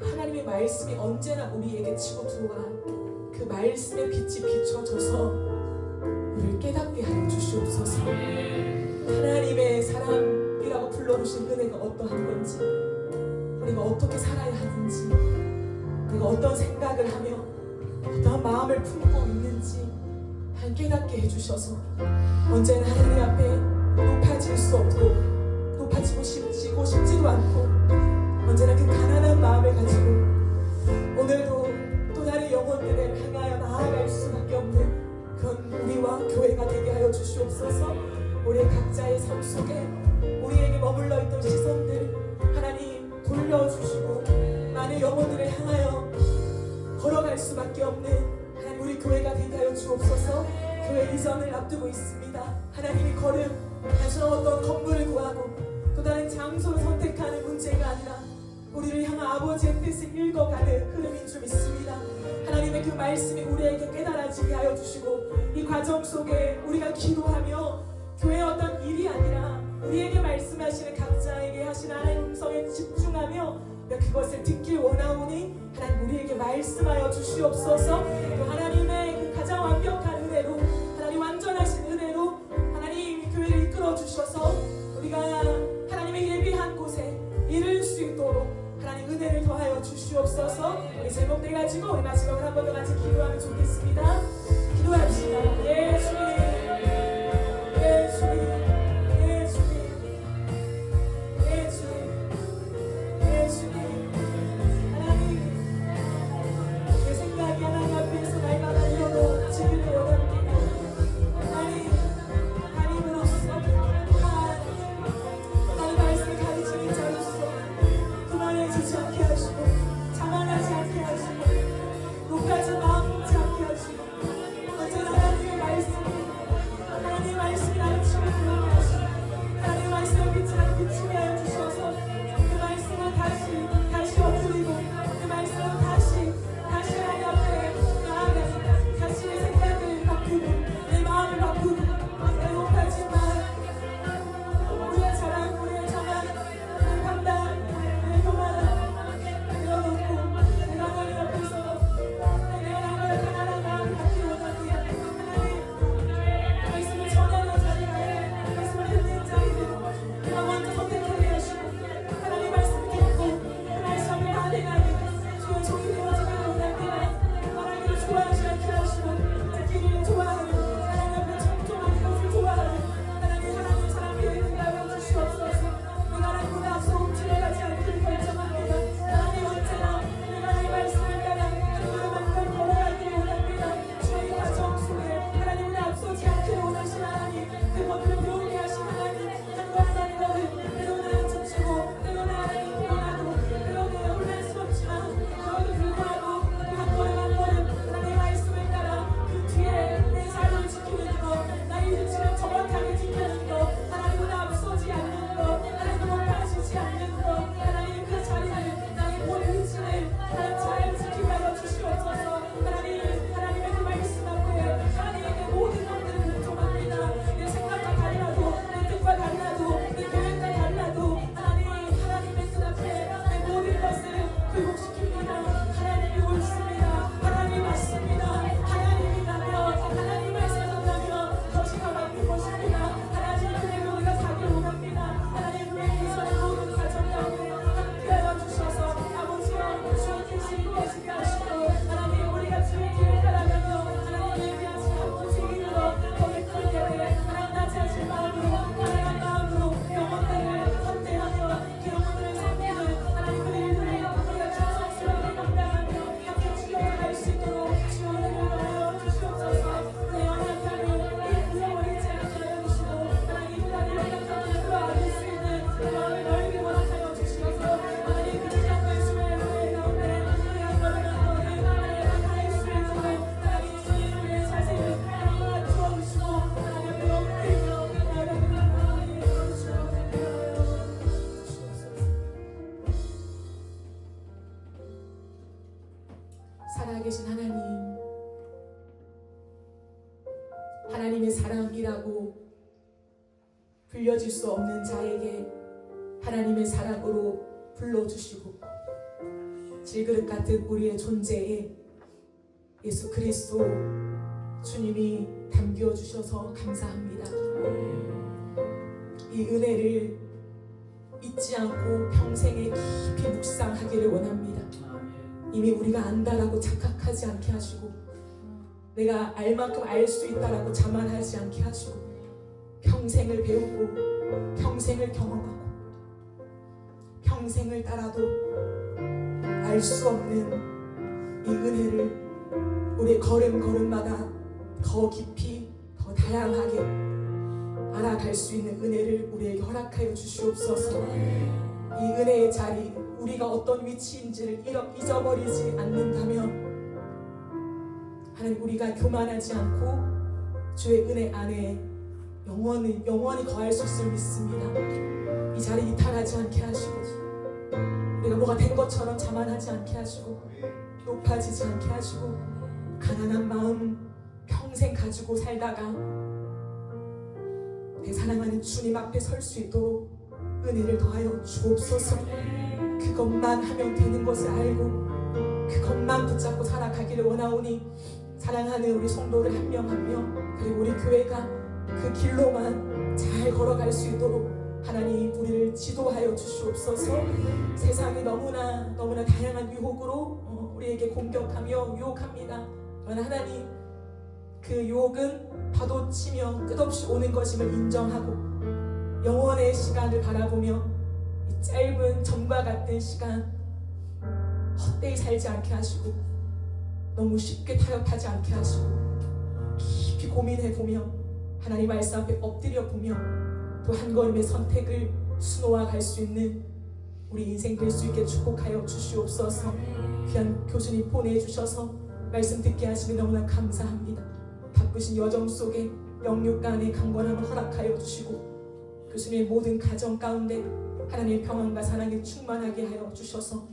하나님의 말씀이 언제나 우리에게 치고 들어와 그 말씀의 빛이 비춰져서 우리를 깨닫게 하여 주시옵소서. 하나님의 사람이라고 불러주신 은혜가 어떠한 건지, 우리가 어떻게 살아야 하는지, 우리가 어떤 생각을 하며 어떠한 마음을 품고 있는지 한 깨닫게 해주셔서 언제나 하나님 앞에 높아질 수 없고 높아지고 싶지도 않고 언제나 그 가난한 마음을 가지고 오늘도 또 다른 영혼들을 향하여 나아갈 수밖에 없는 그런 우리와 교회가 되게 하여 주시옵소서. 우리 각자의 삶 속에 우리에게 머물러 있던 시선들 하나님 돌려주시고 많은 영혼들을 향하여 걸어갈 수밖에 없는 하나님 우리 교회가 되게 하여 주옵소서. 교회 이전을 앞두고 있습니다. 하나님이 걸음 단순한 어떤 건물을 구하고 또 다른 장소를 선택하는 문제가 아니라 우리를 향한 아버지의 뜻을 읽어가는 흐름인 줄 믿습니다. 하나님의 그 말씀이 우리에게 깨달아지게 하여 주시고 이 과정 속에 우리가 기도하며 교회의 어떤 일이 아니라 우리에게 말씀하시는 각자에게 하시는 하나님의 음성에 집중하며 그것을 듣길 원하오니 하나님 우리에게 말씀하여 주시옵소서. 또 하나님의 그 가장 완벽한 은혜로 하나님 완전하신 은혜로 하나님 교회를 이끌어 주셔서 우리가 하나님의 예비한 곳에 이를 수 있도록 하나님 은혜를 더하여 주시옵소서. 우리 제목들 가지고 우리 마지막으로 한 번 더 같이 기도하면 좋겠습니다. 기도합시다. 예수님, 예수님, 예수님, 예수님, 예수님. 하나님, 내 생각이 하나님 앞에서 날마다 이루어지기를 원합니다. 하나님으로서 나의 말씀을 가르치는 자로서 그만해지지 않게 하시고 자만하지 않게 하시고 높아진 마음 먹지 않게 하시고 언제나 하나님의 불려질 수 없는 자에게 하나님의 사랑으로 불러주시고 질그릇 같은 우리의 존재에 예수 그리스도 주님이 담겨주셔서 감사합니다. 이 은혜를 잊지 않고 평생에 깊이 묵상하기를 원합니다. 이미 우리가 안다라고 착각하지 않게 하시고 내가 알 만큼 알 수 있다라고 자만하지 않게 하시고 평생을 배우고 평생을 경험하고 평생을 따라도 알 수 없는 이 은혜를 우리의 걸음걸음마다 더 깊이 더 다양하게 알아갈 수 있는 은혜를 우리에게 허락하여 주시옵소서. 이 은혜의 자리 우리가 어떤 위치인지를 잊어버리지 않는다면 하나님 우리가 교만하지 않고 주의 은혜 안에 영원히 거할 수 있음을 믿습니다. 이 자리 이탈하지 않게 하시고 내가 뭐가 된 것처럼 자만하지 않게 하시고 높아지지 않게 하시고 가난한 마음 평생 가지고 살다가 내 사랑하는 주님 앞에 설 수 있도록 은혜를 더하여 주옵소서. 그것만 하면 되는 것을 알고 그것만 붙잡고 살아가기를 원하오니 사랑하는 우리 성도를 한 명 한 명 그리고 우리 교회가 그 길로만 잘 걸어갈 수 있도록 하나님 우리를 지도하여 주시옵소서. 세상이 너무나 다양한 유혹으로 우리에게 공격하며 유혹합니다. 그러나 하나님 그 유혹은 파도치며 끝없이 오는 것임을 인정하고 영원의 시간을 바라보며 이 짧은 점과 같은 시간 헛되이 살지 않게 하시고 너무 쉽게 타협하지 않게 하시고 깊이 고민해보며 하나님 말씀 앞에 엎드려 보며 또 한 걸음의 선택을 수놓아 갈 수 있는 우리 인생 될 수 있게 축복하여 주시옵소서. 귀한 교수님 보내주셔서 말씀 듣게 하시니 너무나 감사합니다. 바쁘신 여정 속에 영육간의 강건함을 허락하여 주시고 교수님의 모든 가정 가운데 하나님의 평안과 사랑이 충만하게 하여 주셔서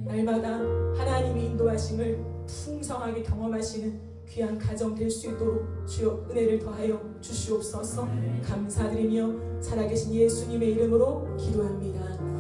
날마다 하나님의 인도하심을 풍성하게 경험하시는 귀한 가정 될 수 있도록 주여 은혜를 더하여 주시옵소서. 감사드리며 살아계신 예수님의 이름으로 기도합니다.